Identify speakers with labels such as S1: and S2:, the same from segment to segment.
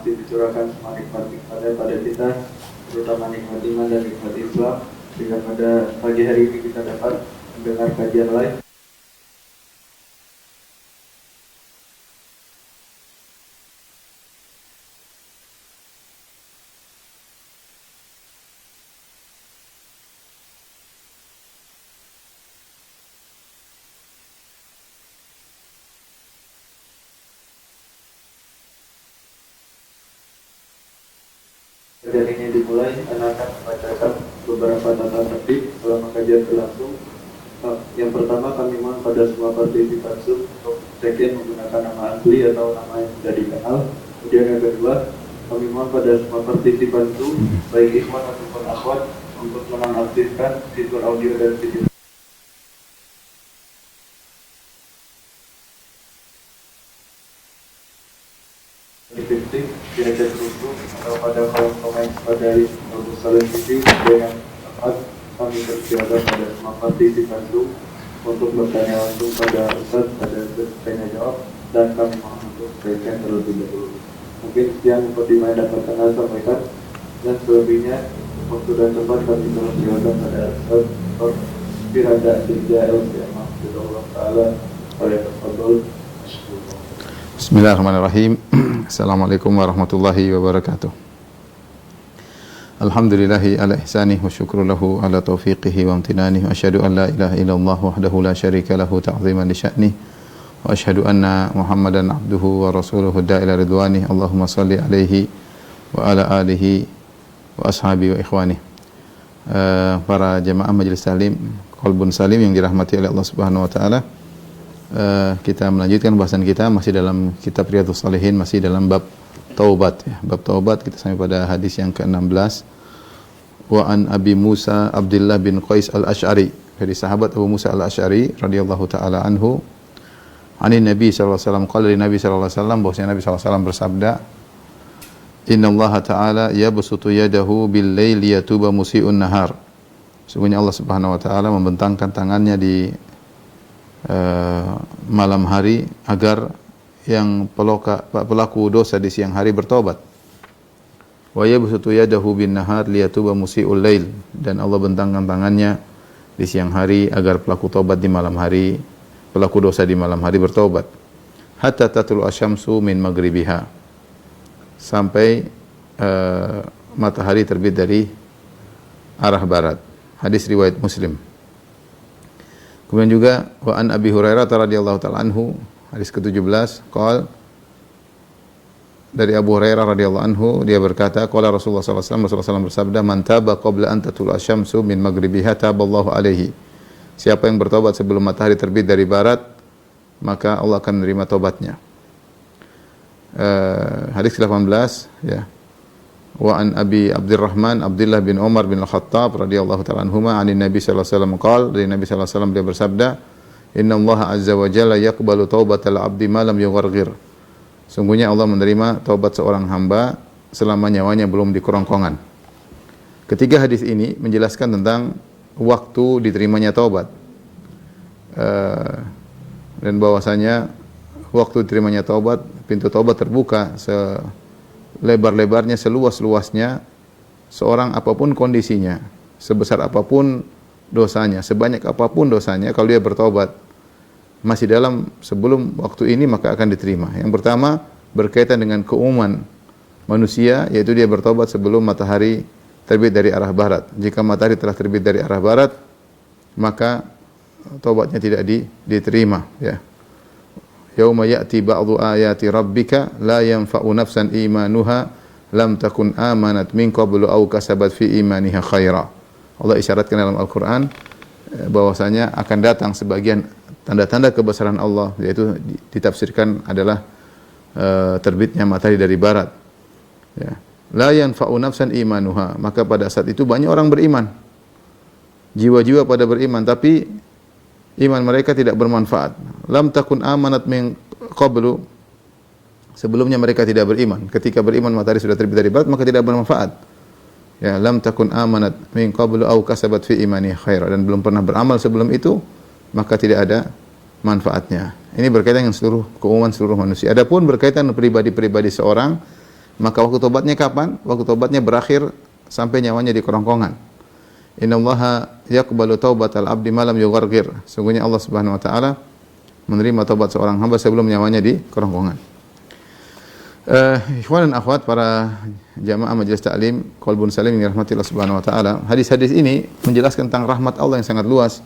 S1: masih dicurahkan semua nikmat-nikmatnya pada kita, terutama nikmat iman dan nikmat Islam, sehingga pada pagi hari ini kita dapat mendengar kajian live. Kajian ini dimulai, Anda akan membacakan beberapa tata tertib selama kajian berlangsung. Yang pertama, kami mohon pada semua partisipan Zoom untuk check-in menggunakan nama asli atau nama yang sudah dikenal. Kemudian yang kedua, kami mohon pada semua partisipan Zoom, baik ikhwan ataupun akhwat, untuk menonaktifkan fitur audio dan video. Dipilih kira-kira beruntung atau pada kolom komen pada Bagus Salim TV dengan tepat kami bersiapkan pada semua partisipan Zoom untuk bertanya langsung pada Ustaz pada tanya jawab, dan kami mohon untuk berikan terlebih dahulu. Mungkin sekian yang dapat kami sampaikan, dan selebihnya waktu dan tempat kami bersiapkan pada Ustaz Dr. Firanda Dirja LCMA Allah Ta'ala oleh Tafadol.
S2: Bismillahirrahmanirrahim. Assalamualaikum warahmatullahi wabarakatuh. Alhamdulillahi ala ihsanih wa syukru lahu ala taufiqihi wa amtinanih wa asyhadu an la ilaha illallah wahdahu la syarika lahu ta'ziman li sya'nih wa asyhadu anna Muhammadan abduhu wa rasuluhu da'ila ridwanih. Allahumma salli alaihi wa ala alihi wa ashabi wa ikhwanih. Para jemaah majelis salim qalbun salim yang dirahmati oleh Allah Subhanahu wa taala. Kita melanjutkan bahasan kita masih dalam kitab Riyadhus Shalihin, masih dalam bab taubat ya. Bab taubat kita sampai pada hadis yang ke-16. Wa an Abi Musa Abdullah bin Qais al-Asy'ari, dari sahabat Abu Musa al-Asy'ari radhiyallahu taala anhu, anin Nabi sallallahu alaihi wasallam, qala Nabi sallallahu alaihi wasallam, bahwasanya Nabi sallallahu alaihi wasallam bersabda, innallaha ta'ala yabsutu yadahu bil laili yatuba musii'un nahar. Sesungguhnya Allah Subhanahu wa taala membentangkan tangannya di malam hari agar yang pelaku dosa di siang hari bertobat. Wa yabsutu yadahu bin nahar liyatuba musii'ul lail, dan Allah bentangkan tangannya di siang hari agar pelaku tobat di malam hari, pelaku dosa di malam hari bertobat. Hatta tatlu asyamsu min maghribiha, sampai matahari terbit dari arah barat. Hadis riwayat Muslim. Kemudian juga wa an Abi Hurairah radhiyallahu taala anhu, hadis ke-17, qol, dari Abu Hurairah radhiyallahu anhu, dia berkata, qala Rasulullah sallallahu alaihi wasallam bersabda, man taba qabla an tatlu'a syamsu min maghribiha taballahu alaihi. Siapa yang bertobat sebelum matahari terbit dari barat, maka Allah akan menerima tobatnya. Hadis ke-18 ya. Wa an Abi Abdurrahman Abdullah bin Umar bin Al-Khattab radhiyallahu ta'ala anhuma, anin Nabi sallallahu alaihi wasallam qala, dari Nabi sallallahu alaihi wasallam dia bersabda, innallaha azza wa jalla yaqbalu taubatal 'abdi ma lam yugharghir. Sungguhnya Allah menerima taubat seorang hamba selama nyawanya belum di kerongkongan. Ketiga hadis ini menjelaskan tentang waktu diterimanya taubat. Dan bahwasanya waktu diterimanya taubat, pintu taubat terbuka lebar-lebarnya, seluas-luasnya seorang apapun kondisinya, sebesar apapun dosanya, sebanyak apapun dosanya, kalau dia bertobat masih dalam sebelum waktu ini maka akan diterima. Yang pertama berkaitan dengan keumuman manusia, yaitu dia bertobat sebelum matahari terbit dari arah barat. Jika matahari telah terbit dari arah barat, maka tobatnya tidak diterima ya. Yauma ya'ti ba'dhu ayati rabbika la yanfa'u nafsan imanuha lam takun amanat min qablu aw kasabat fi imaniha khaira. Allah isyaratkan dalam Al-Qur'an bahwasanya akan datang sebagian tanda-tanda kebesaran Allah, yaitu ditafsirkan adalah terbitnya matahari dari barat. Ya. La yanfa'u nafsan imanuha, maka pada saat itu banyak orang beriman. Jiwa-jiwa pada beriman, tapi iman mereka tidak bermanfaat. Lam takun amanat min qablu, sebelumnya mereka tidak beriman. Ketika beriman matahari sudah terbit dari barat, maka tidak bermanfaat. Ya, lam takun amanat min qablu aw kasabat fi imani khaira, dan belum pernah beramal sebelum itu, maka tidak ada manfaatnya. Ini berkaitan dengan seluruh keumuman seluruh manusia. Adapun berkaitan dengan pribadi-pribadi seorang, Maka waktu tobatnya kapan? Waktu tobatnya berakhir sampai nyawanya di kerongkongan. Innallaha yaqbalu taubatal abdi ma lam yughargir. Sungguhnya Allah Subhanahu wa taala menerima taubat seorang hamba sebelum nyawanya di kerongkongan. Ikhwan dan akhwat, para jamaah majelis taklim Qalbun Salim yang dirahmati Allah Subhanahu wa taala, hadis-hadis ini menjelaskan tentang rahmat Allah yang sangat luas,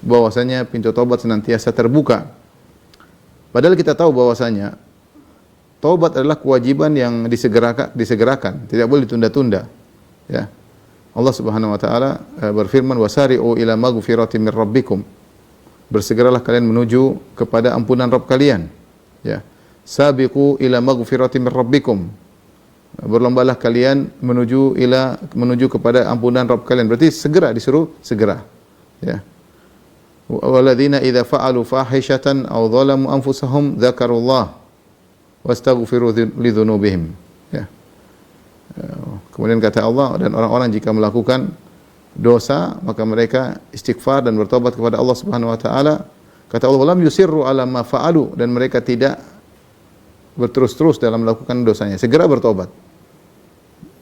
S2: bahwasanya pintu taubat senantiasa terbuka. Padahal kita tahu bahwasanya taubat adalah kewajiban yang disegerakan, tidak boleh ditunda-tunda. Ya. Allah Subhanahu wa taala berfirman, "Wasari'u ila maghfiratin min rabbikum." Bersegeralah kalian menuju kepada ampunan Rabb kalian. Ya. Sabiqu ila maghfiratin min rabbikum. Berlombalah kalian menuju kepada ampunan Rabb kalian. Berarti segera, disuruh segera. Ya. Walladzina idza fa'alu fahishatan aw dhalamu anfusahum dzakarullah wastaghfiru lidzunubihim. Ya. Kemudian kata Allah, dan orang-orang jika melakukan dosa maka mereka istighfar dan bertobat kepada Allah Subhanahu wa taala. Kata Allah, lam yusirru ala ma fa'alu, dan mereka tidak berterus-terus dalam melakukan dosanya, segera bertobat.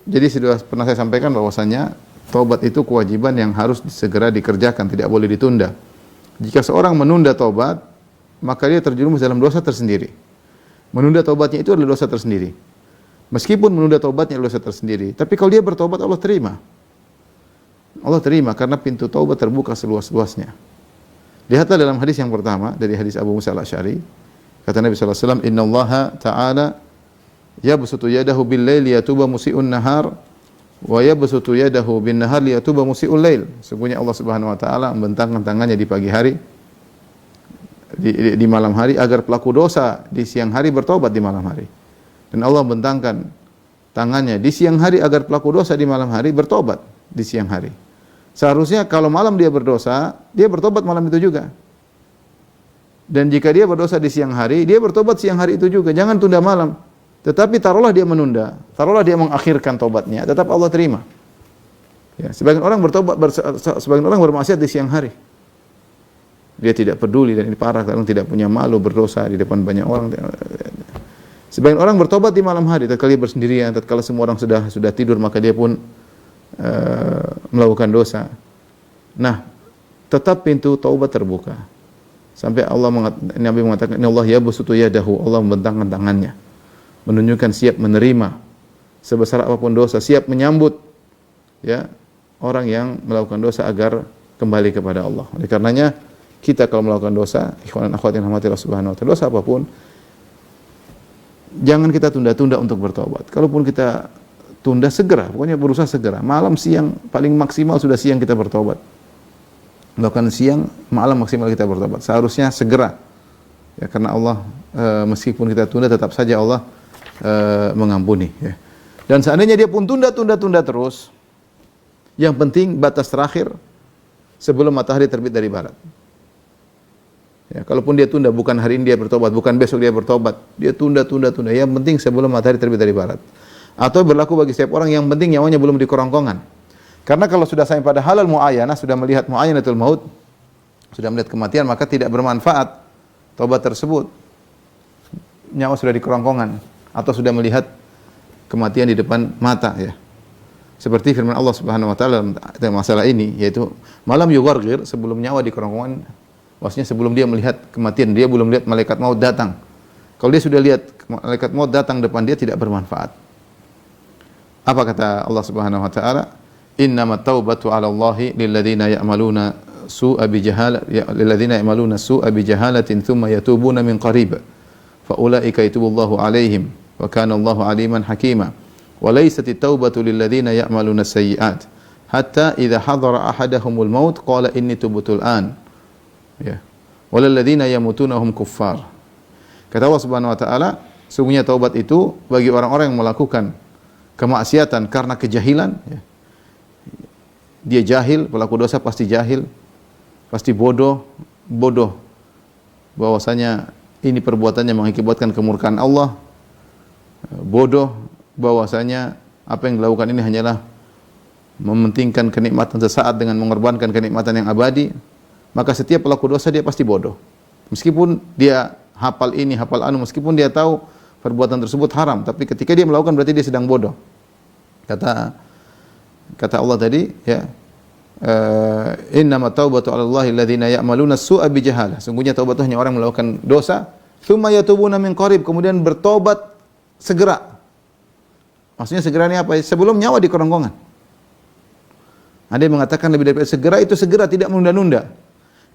S2: Jadi sudah pernah saya sampaikan bahwasanya tobat itu kewajiban yang harus segera dikerjakan, tidak boleh ditunda. Jika seorang menunda tobat, maka dia terjerumus dalam dosa tersendiri. Menunda tobatnya itu adalah dosa tersendiri. Meskipun menunda tobatnya adalah dosa tersendiri, tapi kalau dia bertobat, Allah terima. Allah terima karena pintu taubat terbuka seluas-luasnya. Lihatlah dalam hadis yang pertama dari hadis Abu Musa al-Asy'ari, kata Nabi sallallahu alaihi wasallam, "Innallaha ta'ala yabsutu yadahu bil-lail liyatuba musii'un nahar wa yabsutu yadahu bin-nahar liyatuba musii'ul lail." Sesungguhnya Allah Subhanahu wa taala membentangkan tangannya di pagi hari, di malam hari, agar pelaku dosa di siang hari bertobat di malam hari. Dan Allah membentangkan tangannya di siang hari agar pelaku dosa di malam hari bertobat di siang hari. Seharusnya kalau malam dia berdosa, dia bertobat malam itu juga. Dan jika dia berdosa di siang hari, dia bertobat siang hari itu juga. Jangan tunda malam. Tetapi taruhlah dia menunda, taruhlah dia mengakhirkan tobatnya, tetap Allah terima. Ya, sebagian orang sebagian orang bermaksiat di siang hari. Dia tidak peduli, dan ini parah, kadang tidak punya malu berdosa di depan banyak orang. Sebagian orang bertobat di malam hari, tatkala dia bersendirian, tatkala semua orang sudah tidur, maka dia pun melakukan dosa. Nah, tetap pintu taubat terbuka. Sampai Nabi mengatakan, "Innallaha yabsutu yadahu." Allah membentangkan tangannya, menunjukkan siap menerima sebesar apapun dosa, siap menyambut ya orang yang melakukan dosa agar kembali kepada Allah. Oleh karenanya kita kalau melakukan dosa, ikhwan dan akhwat yang dirahmati Allah Subhanahu wa taala, dosa apapun jangan kita tunda-tunda untuk bertobat. Kalaupun kita tunda, segera, pokoknya berusaha segera. Malam, siang, paling maksimal sudah siang kita bertobat. Melakukan siang, malam maksimal kita bertobat. Seharusnya segera. Ya, karena Allah meskipun kita tunda, tetap saja Allah mengampuni, ya. Dan seandainya dia pun tunda terus, yang penting batas terakhir sebelum matahari terbit dari barat. Ya, kalaupun dia tunda, bukan hari ini dia bertobat, bukan besok dia bertobat, dia tunda. Yang penting sebelum matahari terbit dari barat. Atau berlaku bagi setiap orang, yang penting nyawanya belum di kerongkongan. Karena kalau sudah sampai pada halal muayyanah, sudah melihat muayyanatul maut, sudah melihat kematian, maka tidak bermanfaat tobat tersebut. Nyawa sudah di kerongkongan atau sudah melihat kematian di depan mata, ya. Seperti firman Allah Subhanahu wa taala dalam masalah ini, yaitu malam yughargir, sebelum nyawa di kerongkongan, maksudnya sebelum dia melihat kematian, dia belum lihat malaikat maut datang. Kalau dia sudah lihat malaikat maut datang depan dia, tidak bermanfaat. Apa kata Allah Subhanahu wa taala? Innamat taubatu 'ala Allahi lilladzina ya'maluna su'a bijahalatin thumma yatubuna min qarib. Fa ulaika yatubullahu 'alaihim wa kana Allahu 'aliman hakima. Wa laysatit taubatu lilladzina ya'maluna sayyi'at hatta idza hadara ahadahumul maut qala inni tubtu al-an. Ya. Walal ladzina yamutuna hum kuffar. Kata Allah Subhanahu wa taala, sungguhnya taubat itu bagi orang-orang yang melakukan kemaksiatan karena kejahilan, ya. Dia jahil, pelaku dosa pasti jahil, pasti bodoh bahwasanya ini perbuatannya mengakibatkan kemurkaan Allah, bodoh bahwasanya apa yang dilakukan ini hanyalah mementingkan kenikmatan sesaat dengan mengorbankan kenikmatan yang abadi. Maka setiap pelaku dosa dia pasti bodoh. Meskipun dia hafal ini, hafal anu, meskipun dia tahu perbuatan tersebut haram, tapi ketika dia melakukan berarti dia sedang bodoh. Kata Allah tadi, ya, innamat taubatu 'alallahi alladziina ya'maluna as-su'a bijahalah. Sungguhnya taubat itu hanya orang melakukan dosa, tsumma yatubuna min qarib, kemudian bertobat segera. Maksudnya segera ini apa? Sebelum nyawa di kerongkongan. Ada yang mengatakan lebih daripada segera, itu segera, tidak menunda-nunda.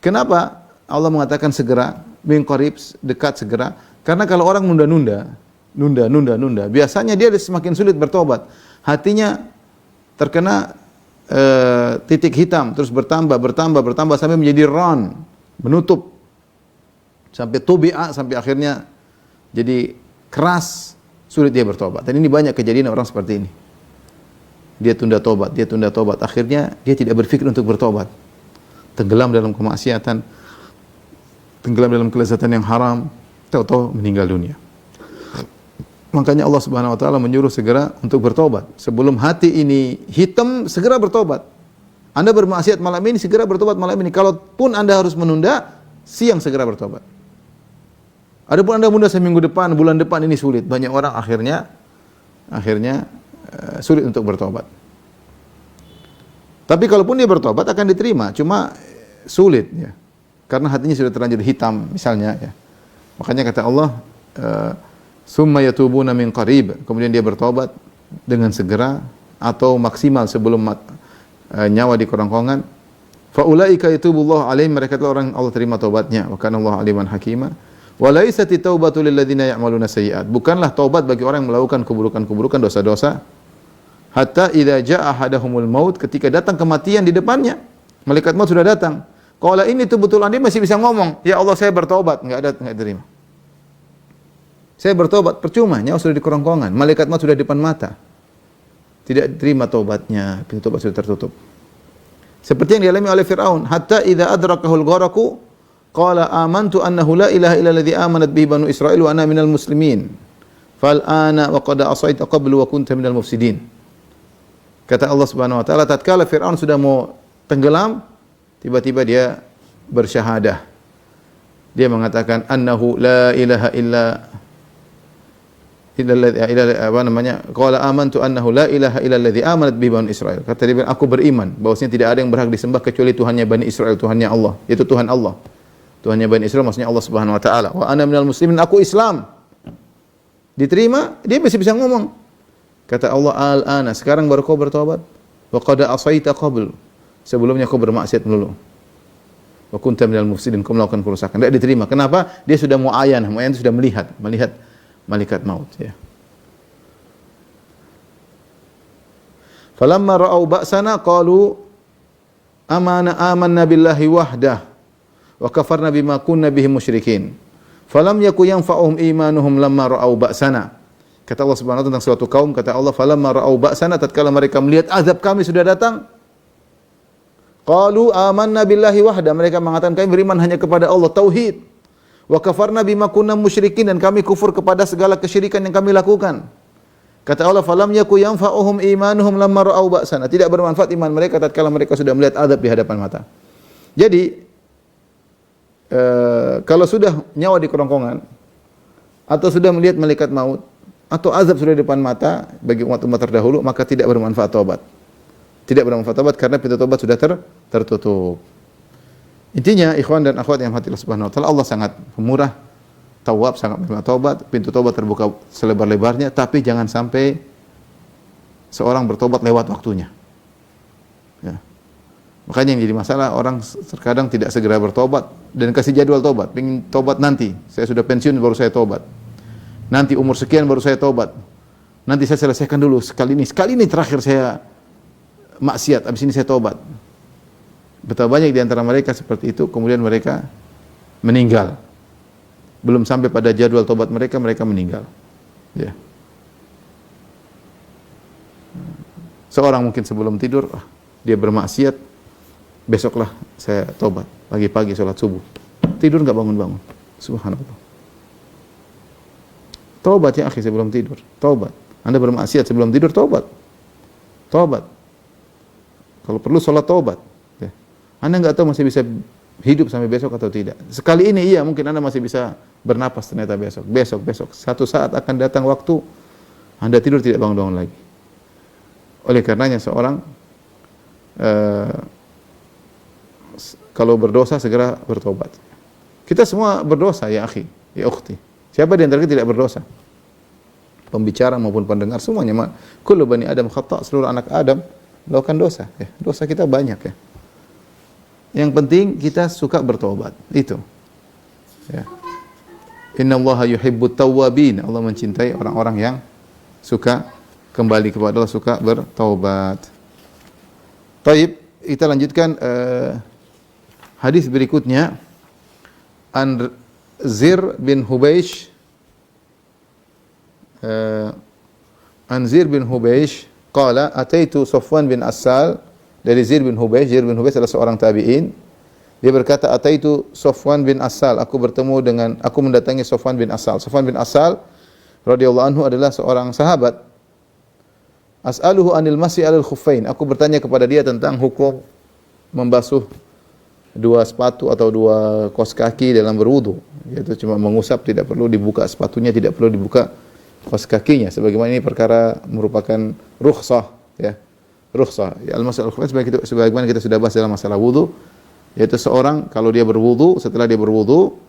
S2: Kenapa Allah mengatakan segera, min qarib, dekat segera? Karena kalau orang nunda-nunda, biasanya dia semakin sulit bertobat. Hatinya terkena titik hitam, terus bertambah sampai menjadi ran, menutup, sampai tubi'a, sampai akhirnya jadi keras, sulit dia bertobat. Dan ini banyak kejadian orang seperti ini. Dia tunda tobat, akhirnya dia tidak berpikir untuk bertobat. Tenggelam dalam kemaksiatan, tenggelam dalam kelezatan yang haram, tahu-tahu meninggal dunia. Makanya Allah Subhanahu wa taala menyuruh segera untuk bertobat. Sebelum hati ini hitam, segera bertobat. Anda bermaksiat malam ini, segera bertobat malam ini. Kalaupun Anda harus menunda, siang segera bertobat. Adapun Anda menunda seminggu depan, bulan depan, ini sulit. Banyak orang akhirnya sulit untuk bertobat. Tapi kalaupun dia bertobat akan diterima, cuma sulit ya. Karena hatinya sudah terlanjur hitam misalnya ya. Makanya kata Allah, summa yatubuna min qarib, kemudian dia bertobat dengan segera atau maksimal sebelum nyawa di kerongkongan. Fa ulaika yatubullahu alaihim, mereka adalah orang Allah terima taubatnya. Wa kana Allahu aliman hakima. Wa laysati taubatu lil ladzina ya'maluna sayyi'at, bukanlah taubat bagi orang yang melakukan keburukan-keburukan, dosa-dosa. Hatta idza jaa ahadahumul maut, ketika datang kematian di depannya, malaikat maut sudah datang. Qala ini tuh betul, dia masih bisa ngomong, ya Allah saya bertobat, enggak terima. Saya bertobat, percuma, nyawa sudah di kerongkongan, malaikat maut sudah di depan mata. Tidak diterima taubatnya, pintu taubat sudah tertutup. Seperti yang dialami oleh Fir'aun, hatta idza adrakahul gharaqu qala amantu annahu la ilaha illa alladhi amanat bihi banu Israil wa ana minal muslimin. Fal ana wa qad asaita qablu wa kunta minal mufsidin. Kata Allah Subhanahu wa taala, tatkala Fir'aun sudah mau tenggelam, tiba-tiba dia bersyahadah. Dia mengatakan annahu la ilaha illa qala amantu annahu la ilaha illa alladhi amanat bihi banu Israil. Kata dia, aku beriman bahwasanya tidak ada yang berhak disembah kecuali Tuhannya Bani Israel, Tuhannya Allah, yaitu Tuhan Allah. Tuhannya Bani Israel maksudnya Allah Subhanahu wa taala. Wa ana minal muslimin, aku Islam. Diterima, dia masih bisa ngomong. Kata Allah, al-ana, sekarang baru kau bertobat. Wa qad asaita qabl, sebelumnya kau bermaksiat melulu. Wa kunta minal mufsidin, kau melakukan kerusakan. Tidak diterima. Kenapa? Dia sudah muayyan itu sudah melihat malaikat maut ya. Falamma ra'au ba'sana qalu amanna billahi wahdah wa kafarna bima kunna bihi musyrikin. Falam yaku yanfa'uhum imanuhum lamma ra'au ba'sana. Kata Allah Subhanahu wa taala tentang suatu kaum, kata Allah, falamma ra'au ba'sana, tatkala mereka melihat azab kami sudah datang, qalu amanna billahi wahda, mereka mengatakan kami beriman hanya kepada Allah, tauhid. Wa kafarna bima kunna musyrikin, dan kami kufur kepada segala kesyirikan yang kami lakukan. Kata Allah, falam yaku yanfa'uhum imanuhum lamma ra'au ba'sana, tidak bermanfaat iman mereka tatkala mereka sudah melihat azab di hadapan mata. Jadi kalau sudah nyawa di kerongkongan atau sudah melihat malaikat maut atau azab sudah di depan mata bagi umat-umat terdahulu, maka tidak bermanfaat taubat. Tidak bermanfaat taubat karena pintu taubat sudah tertutup. Intinya, ikhwan dan akhwat yang hati Allah Subhanahu wa taala, Allah sangat pemurah, tawab, sangat menerima taubat, pintu taubat terbuka selebar-lebarnya, tapi jangan sampai seorang bertobat lewat waktunya. Ya. Makanya yang jadi masalah, orang terkadang tidak segera bertobat dan kasih jadwal tobat. Pengen tobat nanti, saya sudah pensiun baru saya tobat. Nanti umur sekian baru saya tobat. Nanti saya selesaikan dulu sekali ini terakhir saya maksiat, habis ini saya tobat. Betapa banyak di antara mereka seperti itu, kemudian mereka meninggal. Belum sampai pada jadwal tobat mereka meninggal. Ya. Seorang mungkin sebelum tidur, dia bermaksiat, besoklah saya tobat, pagi-pagi sholat subuh. Tidur nggak bangun-bangun. Subhanallah. Taubat ya akhi sebelum tidur, taubat. Anda bermaksiat sebelum tidur, taubat. Taubat. Kalau perlu sholat taubat. Anda nggak tahu masih bisa hidup sampai besok atau tidak. Sekali ini iya, mungkin Anda masih bisa bernapas ternyata besok. Satu saat akan datang waktu Anda tidur tidak bangun-bangun lagi. Oleh karenanya seorang kalau berdosa segera bertobat. Kita semua berdosa ya akhi, ya ukhti. Siapa di antara kita tidak berdosa? Pembicara maupun pendengar semuanya. Kullu bani Adam khata', seluruh anak Adam melakukan dosa. Ya, dosa kita banyak ya. Yang penting kita suka bertobat. Itu. Ya. Innallaha yuhibbut tawwabin. Allah mencintai orang-orang yang suka kembali kepada Allah, suka bertaubat. Baik, kita lanjutkan hadis berikutnya. An Zir bin Hubaysh qala ataitu Safwan bin Assal, dari Zir bin Hubaysh adalah seorang tabi'in. Dia berkata, ataitu Safwan bin Assal, aku mendatangi Safwan bin Assal. Safwan bin Assal radhiyallahu anhu adalah seorang sahabat. As'aluhu anil masih alal khuffain, aku bertanya kepada dia tentang hukum membasuh dua sepatu atau dua kaos kaki dalam berwudu. Yaitu cuma mengusap, tidak perlu dibuka sepatunya, tidak perlu dibuka kaos kakinya. Sebagaimana ini perkara merupakan rukhsah, ya. Rukhsah. Ya, al-mas'al al-khuffain sebagaimana kita sudah bahas dalam masalah wudu, yaitu seorang kalau dia berwudu, setelah dia berwudu,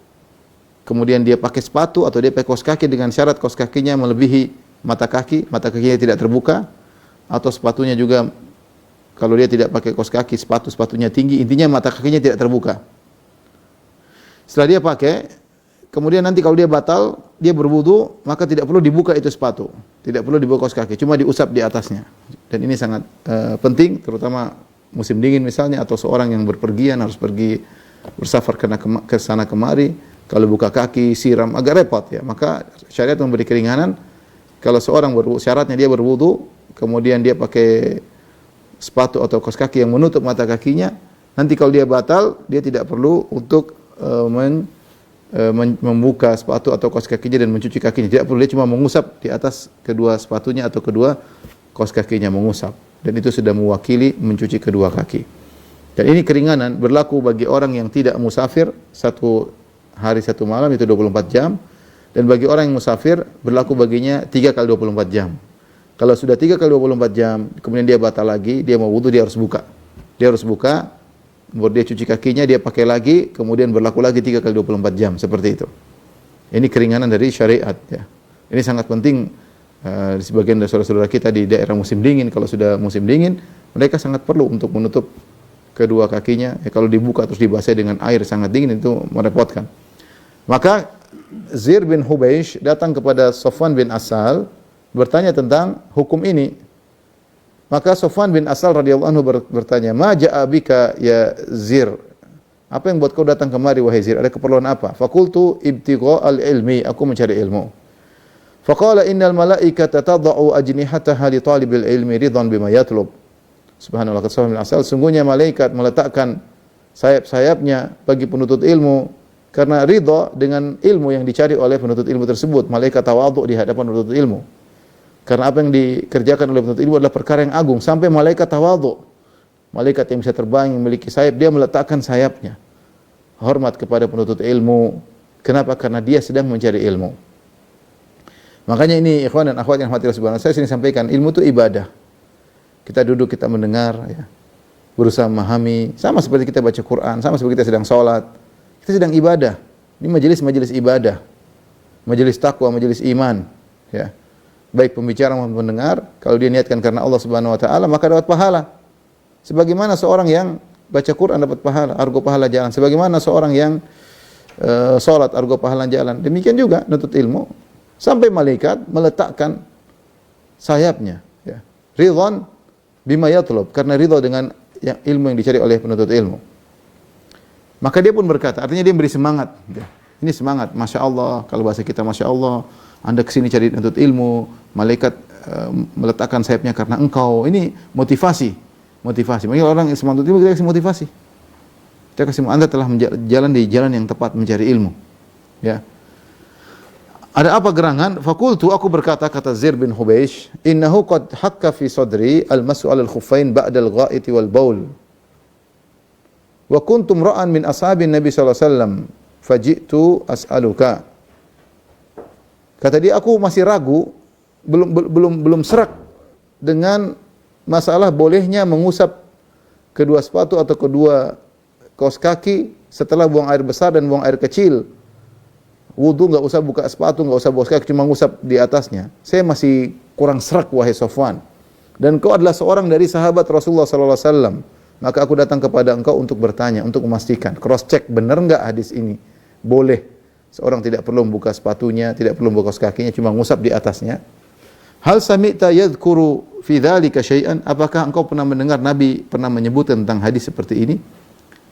S2: kemudian dia pakai sepatu atau dia pakai kaos kaki dengan syarat kaos kakinya melebihi mata kakinya tidak terbuka, atau sepatunya juga kalau dia tidak pakai kaos kaki, sepatunya tinggi, intinya mata kakinya tidak terbuka. Setelah dia pakai, kemudian nanti kalau dia batal, dia berwudu, maka tidak perlu dibuka itu sepatu, tidak perlu dibuka kaos kaki, cuma diusap di atasnya. Dan ini sangat penting, terutama musim dingin misalnya, atau seorang yang berpergian harus pergi bersafar ke sana kemari, kalau buka kaki, siram, agak repot ya. Maka syariat memberi keringanan, kalau seorang syaratnya dia berwudu, kemudian dia pakai sepatu atau kaos kaki yang menutup mata kakinya, nanti kalau dia batal, dia tidak perlu untuk membuka sepatu atau kaos kakinya dan mencuci kakinya. Tidak perlu, dia cuma mengusap di atas kedua sepatunya atau kedua kaos kakinya, mengusap. Dan itu sudah mewakili mencuci kedua kaki. Dan ini keringanan berlaku bagi orang yang tidak musafir, satu hari satu malam itu 24 jam. Dan bagi orang yang musafir berlaku baginya 3 kali 24 jam. Kalau sudah 3 kali 24 jam, kemudian dia batal lagi, dia mau wudu, dia harus buka. Dia harus buka, baru dia cuci kakinya, dia pakai lagi, kemudian berlaku lagi 3 kali 24 jam, seperti itu. Ini keringanan dari syariat ya. Ini sangat penting di sebagian dari saudara-saudara kita di daerah musim dingin. Kalau sudah musim dingin, mereka sangat perlu untuk menutup kedua kakinya. Ya, kalau dibuka terus dibasahi dengan air sangat dingin, itu merepotkan. Maka Zir bin Hubaysh datang kepada Safwan bin Assal, bertanya tentang hukum ini. Maka Safwan bin Assal radhiyallahu anhu bertanya, "Ma ja'a bika ya Zir?" Apa yang buat kau datang kemari wahai Zir? Ada keperluan apa? Faqultu ibtigha'al ilmi, aku mencari ilmu. Faqala innal malaikata tad'u ajnihataha li talibil ilmi ridhan bima yatlub. Subhanallah, kata Safwan bin Assal, sungguhnya malaikat meletakkan sayap-sayapnya bagi penuntut ilmu karena ridha dengan ilmu yang dicari oleh penuntut ilmu tersebut. Malaikat tawadhu di hadapan penuntut ilmu. Karena apa yang dikerjakan oleh penuntut ilmu adalah perkara yang agung, sampai malaikat tawadhu. Malaikat yang bisa terbang, yang memiliki sayap, dia meletakkan sayapnya. Hormat kepada penuntut ilmu. Kenapa? Karena dia sedang mencari ilmu. Makanya ini ikhwan dan akhwat yang hati subhanahu, saya sering sampaikan, ilmu itu ibadah. Kita duduk, kita mendengar, ya, berusaha memahami, sama seperti kita baca Quran, sama seperti kita sedang sholat, kita sedang ibadah. Ini majelis ibadah, majelis takwa, majelis iman, ya. Baik pembicara maupun pendengar, kalau dia niatkan karena Allah Subhanahu wa taala, maka dapat pahala. Sebagaimana seorang yang baca Quran dapat pahala, argo pahala jalan. Sebagaimana seorang yang salat, argo pahala jalan. Demikian juga nuntut ilmu, sampai malaikat meletakkan sayapnya, ya. Ridwan bima yatlub, karena ridha dengan ilmu yang dicari oleh penuntut ilmu. Maka dia pun berkata, artinya dia beri semangat, ya. Ini semangat, Masya Allah, kalau bahasa kita Masya Allah, Anda kesini cari nuntut ilmu, malaikat meletakkan sayapnya karena engkau. Ini motivasi. Makanya orang yang semangat ilmu, kita kasih motivasi. Kita kasih, Anda telah jalan di jalan yang tepat mencari ilmu. Ya. Ada apa gerangan? Fakultu, aku berkata, kata Zir bin Hubaysh, innahu qad hakka fi sadri al-mas'u 'alal khuffain ba'da al-gha'iti wal baul. Wa kuntum ra'an min ashabin Nabi sallallahu alaihi wasallam, faji'tu as'aluka. Kata dia, aku masih ragu, belum serak dengan masalah bolehnya mengusap kedua sepatu atau kedua kaos kaki setelah buang air besar dan buang air kecil. Wudu nggak usah buka sepatu, nggak usah buka kaki, cuma ngusap di atasnya. Saya masih kurang serak, wahai Safwan. Dan kau adalah seorang dari sahabat Rasulullah sallallahu alaihi wasallam. Maka aku datang kepada engkau untuk bertanya, untuk memastikan, cross check benar enggak hadis ini? Boleh seorang tidak perlu membuka sepatunya, tidak perlu membuka kaos kakinya, cuma ngusap di atasnya. Hal sami'ta yadhkuru fi dzalika syai'an? Apakah engkau pernah mendengar Nabi pernah menyebut tentang hadis seperti ini?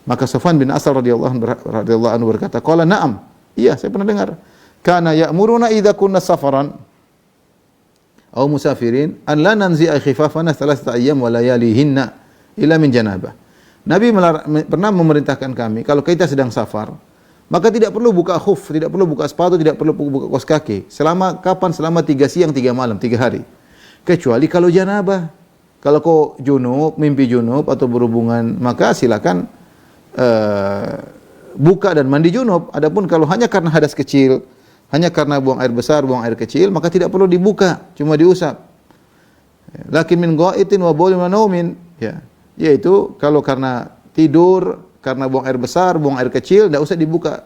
S2: Maka Safwan bin Asal radhiyallahu anhu berkata, qala na'am. Iya, saya pernah dengar. Kana ya'muruna idza kunna safaran aw musafirin an la nanzi'a khifafana thalathata ayyam wa layalihinna illa min janabah. Nabi pernah memerintahkan kami kalau kita sedang safar, maka tidak perlu buka khuf, tidak perlu buka sepatu, tidak perlu buka kaos kaki. Selama kapan? Selama 3 siang 3 malam, 3 hari. Kecuali kalau janabah. Kalau kau junub, mimpi junub atau berhubungan, maka silakan buka dan mandi junub. Adapun kalau hanya karena hadas kecil, hanya karena buang air besar, buang air kecil, maka tidak perlu dibuka, cuma diusap. Lakin min ghaitin wa baulin wa naumin, ya. Yaitu kalau karena tidur, karena buang air besar, buang air kecil, tidak usah dibuka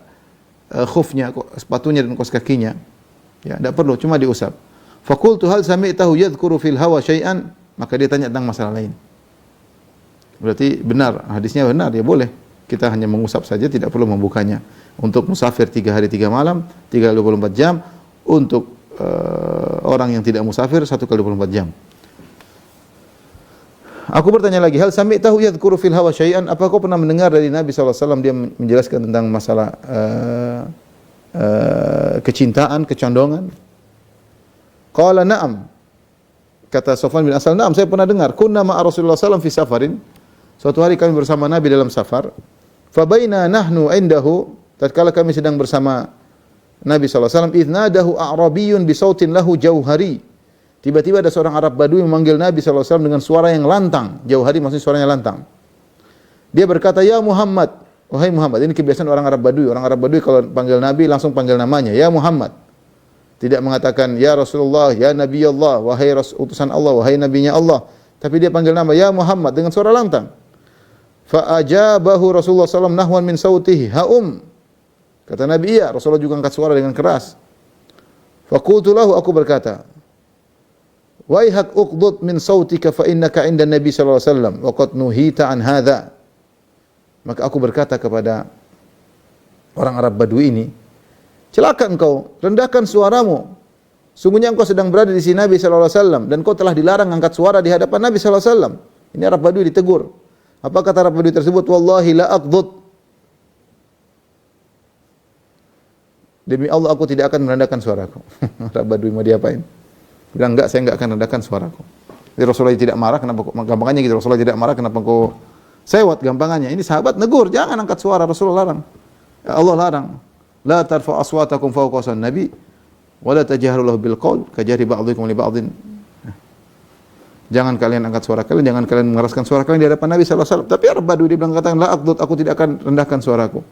S2: khufnya, sepatunya dan kaos kakinya. Ya, tidak perlu, cuma diusap. Faqultu hal sami'tahu yadhkuru fil hawa syai'an? Maka dia tanya tentang masalah lain. Berarti benar, hadisnya benar, ya boleh. Kita hanya mengusap saja, tidak perlu membukanya. Untuk musafir 3 hari 3 malam, 3 kali 24 jam. Untuk orang yang tidak musafir, 1 kali 24 jam. Aku bertanya lagi, hal sami'tahu yadhkuru fil hawa syai'an? Apa kau pernah mendengar dari Nabi SAW dia menjelaskan tentang masalah kecintaan, kecondongan? Qala na'am. Kata Safwan bin Asal, na'am, saya pernah dengar. Kunna ma'a Rasulullah SAW fi safarin. Suatu hari kami bersama Nabi dalam safar. Fabaina nahnu indahu, tatkala kami sedang bersama Nabi SAW, idnadahu a'rabiyyun bisautin lahu jauhari. Tiba-tiba ada seorang Arab Badui memanggil Nabi SAW dengan suara yang lantang. Jauhari maksudnya suaranya lantang. Dia berkata, ya Muhammad, wahai Muhammad. Ini kebiasaan orang Arab Badui. Orang Arab Badui kalau panggil Nabi langsung panggil namanya, ya Muhammad. Tidak mengatakan, ya Rasulullah, ya Nabi Allah, wahai utusan Allah, wahai Nabinya Allah. Tapi dia panggil nama, ya Muhammad, dengan suara lantang. Fa'ajabahu Rasulullah SAW nahwan min sautihi, ha'um. Kata Nabi, iya. Rasulullah juga angkat suara dengan keras. Faqultu lahu, aku berkata, waihak uqdud min sautika fa innaka inda Nabi sallallahu alaihi wasallam wa qad nuhita an hadha. Maka aku berkata kepada orang Arab Badui ini, celaka engkau, rendahkan suaramu. Sungguhnya engkau sedang berada di sini Nabi sallallahu alaihi wasallam dan kau telah dilarang angkat suara di hadapan Nabi sallallahu alaihi wasallam. Ini Arab Badui ditegur. Apa kata Arab Badui tersebut? Wallahi la aqdud. Demi Allah aku tidak akan merendahkan suaraku. Arab Badui mau diapain? Bilang enggak, saya enggak akan rendahkan suaraku. Jadi Rasulullah tidak marah, kenapa kok gampangannya gitu? Rasulullah tidak marah, kenapa kau sewot gampangannya? Ini sahabat negur, jangan angkat suara, Rasulullah larang. Ya Allah larang. La tarfa aswatakum fawqa sawti Nabi wa la tajharu lahu bil qaul kajari ba'dhikum li ba'dhin. Jangan kalian angkat suara kalian, jangan kalian mengeraskan suara kalian di hadapan Nabi sallallahu alaihi wasallam. Tapi Arab Badui dia bilang katakan la aqdud, aku tidak akan rendahkan suaraku.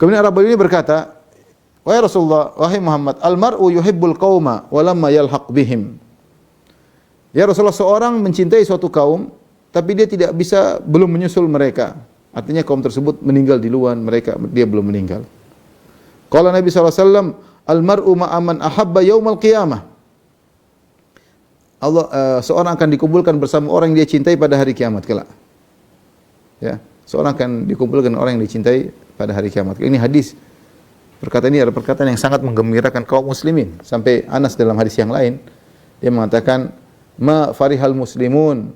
S2: Kemudian Arab Badui ini berkata, wahai Rasulullah, wahai Muhammad, al-mar'u yuhibbul qauma wa lamma yalhaq bihim. Ya Rasulullah, seorang mencintai suatu kaum tapi dia tidak bisa, belum menyusul mereka. Artinya kaum tersebut meninggal di luar, dia belum meninggal. Qala Nabi sallallahu alaihi wasallam, al-mar'u ma'a man ahabba yaumal qiyamah. Seorang akan dikumpulkan bersama orang yang dia cintai pada hari kiamat kelak. Ya, seorang akan dikumpulkan dengan orang yang dicintai pada hari kiamat. Ini hadis. Perkataan ini adalah perkataan yang sangat menggembirakan kaum muslimin. Sampai Anas dalam hadis yang lain dia mengatakan, ma farihal muslimun.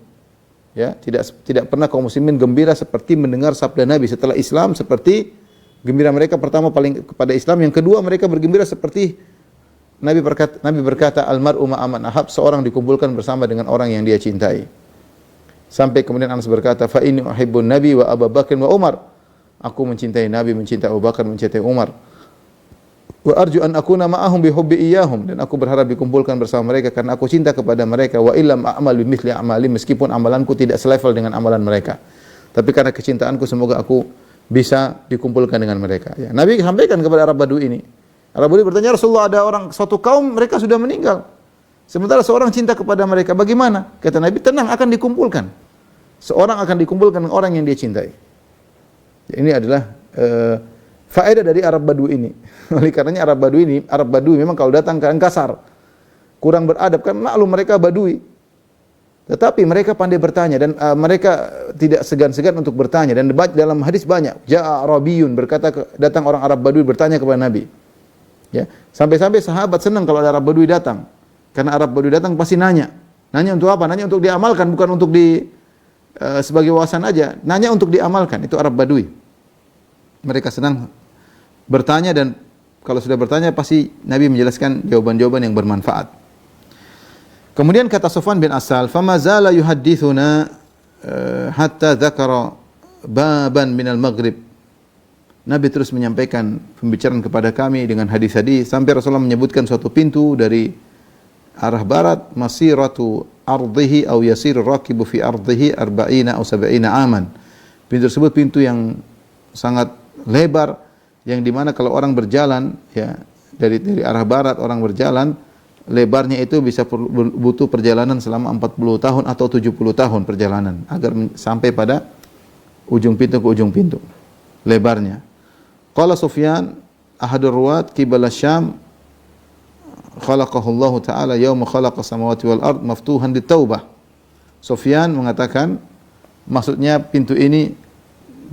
S2: Ya, tidak pernah kaum muslimin gembira seperti mendengar sabda Nabi setelah Islam, seperti gembira mereka pertama paling kepada Islam, yang kedua mereka bergembira seperti Nabi berkata al-mar'u ma'aman ahab, seorang dikumpulkan bersama dengan orang yang dia cintai. Sampai kemudian Anas berkata, fa inni uhibbun Nabi wa Abu Bakar wa Umar. Aku mencintai Nabi, mencintai Abu Bakar, mencintai Umar. Wa arju an akuna ma'ahum bi hubbi iyyahum, dan aku berharap dikumpulkan bersama mereka karena aku cinta kepada mereka. Wa illam a'mal bimithli a'mali, meskipun amalanku tidak selevel dengan amalan mereka, tapi karena kecintaanku semoga aku bisa dikumpulkan dengan mereka. Ya, Nabi sampaikan kepada Arab Badui ini. Arab Badui bertanya, Rasulullah, ada suatu kaum mereka sudah meninggal. Sementara seorang cinta kepada mereka, bagaimana? Kata Nabi, tenang, akan dikumpulkan. Seorang akan dikumpulkan dengan orang yang dia cintai. Ini adalah faedah dari Arab Badui ini. Oleh karenanya Arab Badui memang kalau datang kan kasar, kurang beradab, kan maklum mereka Badui. Tetapi mereka pandai bertanya dan mereka tidak segan-segan untuk bertanya, dan dalam hadis banyak. Ja'a Arabiyun, datang orang Arab Badui bertanya kepada Nabi. Ya, sampai-sampai sahabat senang kalau ada Arab Badui datang. Karena Arab Badui datang pasti nanya. Nanya untuk apa? Nanya untuk diamalkan, bukan untuk sebagai wawasan aja. Nanya untuk diamalkan. Itu Arab Badui. Mereka senang bertanya, dan kalau sudah bertanya pasti Nabi menjelaskan jawaban-jawaban yang bermanfaat. Kemudian kata Sufyan bin Asal, "Fama zala yuhaddithuna hatta dzakara baban minal maghrib." Nabi terus menyampaikan pembicaraan kepada kami dengan hadis-hadis sampai Rasulullah menyebutkan suatu pintu dari arah barat, masiratu ardihi aw yasiru rakibu fi ardihi 40 aw 70 aman. Pintu tersebut pintu yang sangat lebar, yang dimana kalau orang berjalan ya dari arah barat, orang berjalan, lebarnya itu bisa butuh perjalanan selama 40 tahun atau 70 tahun perjalanan agar sampai pada ujung pintu ke ujung pintu lebarnya. Qala Sufyan, ahadur ruwat qibala Syam, khalaqahu Allah Ta'ala yauma khalaqa samawati wal ard maftuhan litaubah. Sufyan mengatakan maksudnya pintu ini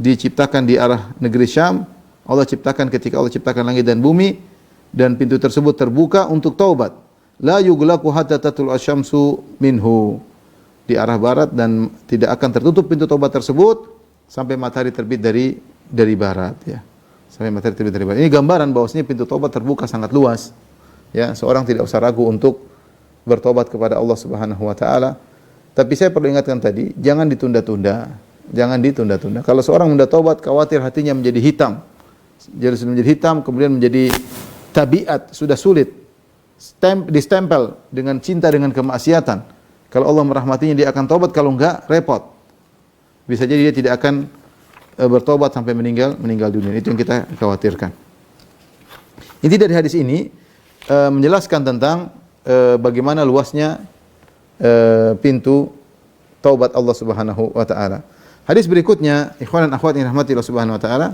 S2: diciptakan di arah negeri Syam. Allah ciptakan ketika Allah ciptakan langit dan bumi, dan pintu tersebut terbuka untuk taubat. La yughlaqu hatta tatul asyamsu minhu, di arah barat, dan tidak akan tertutup pintu taubat tersebut sampai matahari terbit dari barat ya. Sampai matahari terbit dari barat. Ini gambaran bahwasanya pintu taubat terbuka sangat luas. Ya, seorang tidak usah ragu untuk bertobat kepada Allah Subhanahu wa taala. Tapi saya perlu ingatkan tadi, jangan ditunda-tunda. Jangan ditunda-tunda. Kalau seorang hendak taubat, khawatir hatinya menjadi hitam. Jadi sudah menjadi hitam, kemudian menjadi tabiat, sudah sulit. Distempel dengan cinta dengan kemaksiatan. Kalau Allah merahmatinya dia akan taubat, kalau enggak repot. Bisa jadi dia tidak akan bertobat sampai meninggal dunia. Itu yang kita khawatirkan. Inti dari hadis ini menjelaskan tentang bagaimana luasnya pintu taubat Allah Subhanahu wa taala. Hadis berikutnya, ikhwan dan akhwat yang dirahmati Allah Subhanahu wa taala,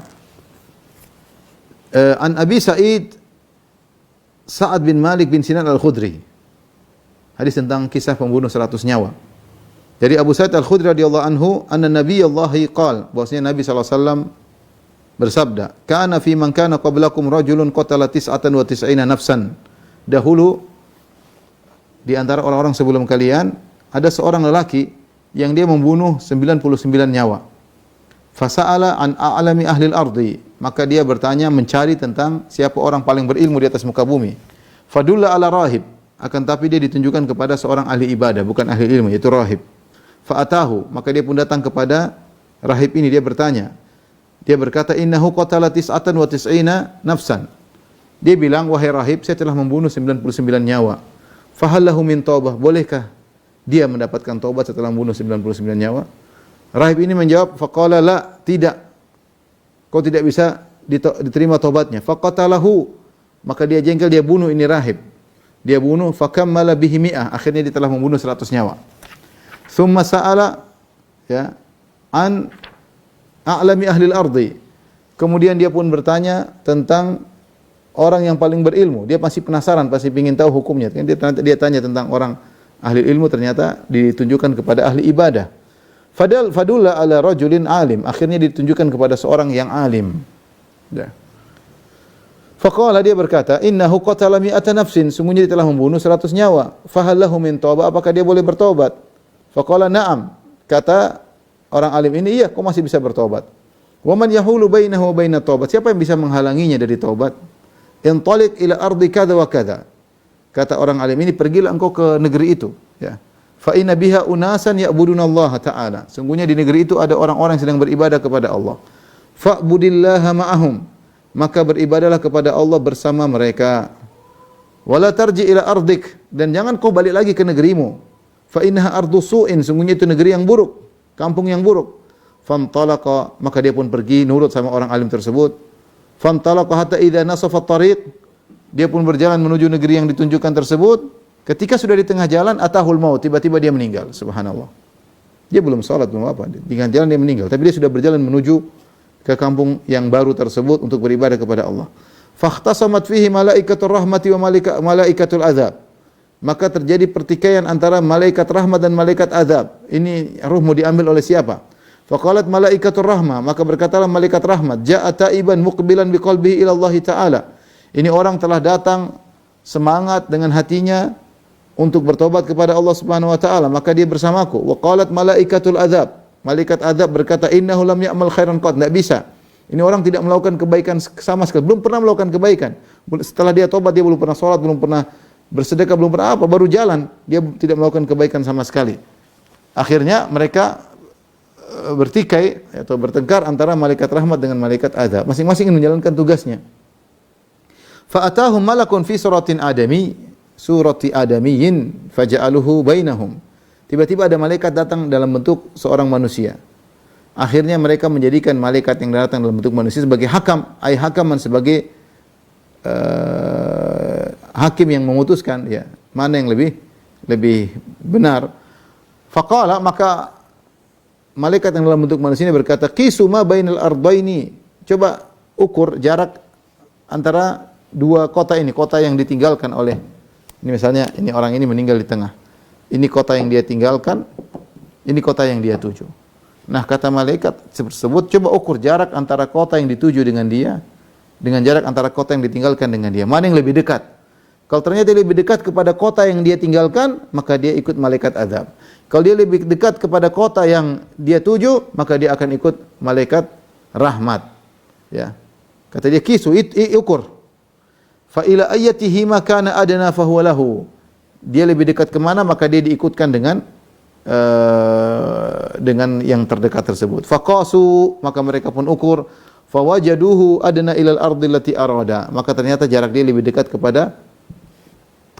S2: an Abi Sa'ad bin Malik bin Sinan Al-Khudri. Hadis tentang kisah pembunuh 100 nyawa. Dari Abu Sa'id Al-Khudri radhiyallahu anhu, anna Nabiyallahi qala, bahwasanya Nabi sallallahu alaihi wasallam bersabda, "Kana fi man kana qablakum rajulun qatala 99 nafsan." Dahulu di antara orang-orang sebelum kalian ada seorang lelaki yang dia membunuh 99 nyawa. Fasa'ala an a'lami ahli al-ardi, maka dia bertanya, mencari tentang siapa orang paling berilmu di atas muka bumi. Fadulla ala rahib, akan tapi dia ditunjukkan kepada seorang ahli ibadah, bukan ahli ilmu, yaitu rahib. Fa'atahu, maka dia pun datang kepada rahib ini, dia bertanya. Dia berkata, innahu qatala 99 nafsan. Dia bilang, wahai rahib, saya telah membunuh 99 nyawa. Fahallahu min taubah, bolehkah dia mendapatkan taubat setelah membunuh 99 nyawa? Rahib ini menjawab, faqala la, tidak. Kau tidak bisa diterima taubatnya. Faqatalahu, maka dia jengkel, dia bunuh ini rahib. Dia bunuh, fakammala bihi mi'ah, akhirnya dia telah membunuh 100 nyawa. Thumma sa'ala ya an a'lami ahli al-ardi. Kemudian dia pun bertanya tentang orang yang paling berilmu. Dia pasti penasaran, pasti ingin tahu hukumnya. Dia tanya tentang orang ahli ilmu, ternyata ditunjukkan kepada ahli ibadah. Fadulla ala rajulin alim, akhirnya ditunjukkan kepada seorang yang alim. Ya. Faqala, dia berkata, innahu qatala mi'ata nafsin, sungguhnya dia telah membunuh 100 nyawa. Fahallahu min taubah, apakah dia boleh bertobat? Faqala na'am, kata orang alim ini, iya, kau masih bisa bertobat. Wa man yahulu bainahu wa bainat taubat, siapa yang bisa menghalanginya dari taubat? Intaliq ila ardi kadza wa kadza. Kata orang alim ini, pergilah engkau ke negeri itu, ya. Fa inna biha unasan ya'budunallaha ta'ala. Sungguhnya di negeri itu ada orang-orang yang sedang beribadah kepada Allah. Fa'budillaha ma'ahum, maka beribadahlah kepada Allah bersama mereka. Wala tarji ila ardik, dan jangan kau balik lagi ke negerimu. Fa innaha ardu su'in, sungguhnya itu negeri yang buruk, kampung yang buruk. Fantalaqa, maka dia pun pergi nurut sama orang alim tersebut. Fantalaqa hatta idza nasafa at-tariq, dia pun berjalan menuju negeri yang ditunjukkan tersebut. Ketika sudah di tengah jalan, atahul maut, tiba-tiba dia meninggal. Subhanallah. Dia belum sholat, belum apa. Di tengah jalan dia meninggal. Tapi dia sudah berjalan menuju ke kampung yang baru tersebut untuk beribadah kepada Allah. Fakhtasamat fihi malaikatur rahmati wa malaikatul azab. Maka terjadi pertikaian antara malaikat rahmat dan malaikat azab. Ini ruh mau diambil oleh siapa? Faqalat malaikatur rahmah, maka berkatalah malaikat rahmat, ja'a taiban muqbilan biqalbihi ila Allah Ta'ala. Ini orang telah datang semangat dengan hatinya untuk bertobat kepada Allah Subhanahu wa taala, maka dia bersamaku. Wa qalat malaikatul azab, malaikat azab berkata, innahu lam ya'mal khairan qad, enggak bisa. Ini orang tidak melakukan kebaikan sama sekali, belum pernah melakukan kebaikan. Setelah dia tobat dia belum pernah salat, belum pernah bersedekah, belum pernah apa, baru jalan, dia tidak melakukan kebaikan sama sekali. Akhirnya mereka bertikai atau bertengkar antara malaikat rahmat dengan malaikat azab, masing-masing ingin menjalankan tugasnya. Fa atahum malakun fi surati adamiyyin faja'aluhu bainahum. Tiba-tiba ada malaikat datang dalam bentuk seorang manusia. Akhirnya mereka menjadikan malaikat yang datang dalam bentuk manusia sebagai hakam, hakaman, sebagai hakim yang memutuskan ya, mana yang lebih benar. Faqala, maka malaikat yang dalam bentuk manusia ini berkata, qisu ma bainal ardaini. Coba ukur jarak antara dua kota ini, kota yang ditinggalkan oleh, ini misalnya ini orang ini meninggal di tengah. Ini kota yang dia tinggalkan, ini kota yang dia tuju. Nah, kata malaikat tersebut, coba ukur jarak antara kota yang dituju dengan dia dengan jarak antara kota yang ditinggalkan dengan dia. Mana yang lebih dekat? Kalau ternyata dia lebih dekat kepada kota yang dia tinggalkan, maka dia ikut malaikat azab. Kalau dia lebih dekat kepada kota yang dia tuju, maka dia akan ikut malaikat rahmat. Ya. Kata dia, kisu, ukur. Fa ila ayyatihi ma kana adna fa huwa lahu. Dia lebih dekat kemana, maka dia diikutkan dengan yang terdekat tersebut. Faqasu, maka mereka pun ukur. Fawajaduhu adna ilal ardi allati arada. Maka ternyata jarak dia lebih dekat kepada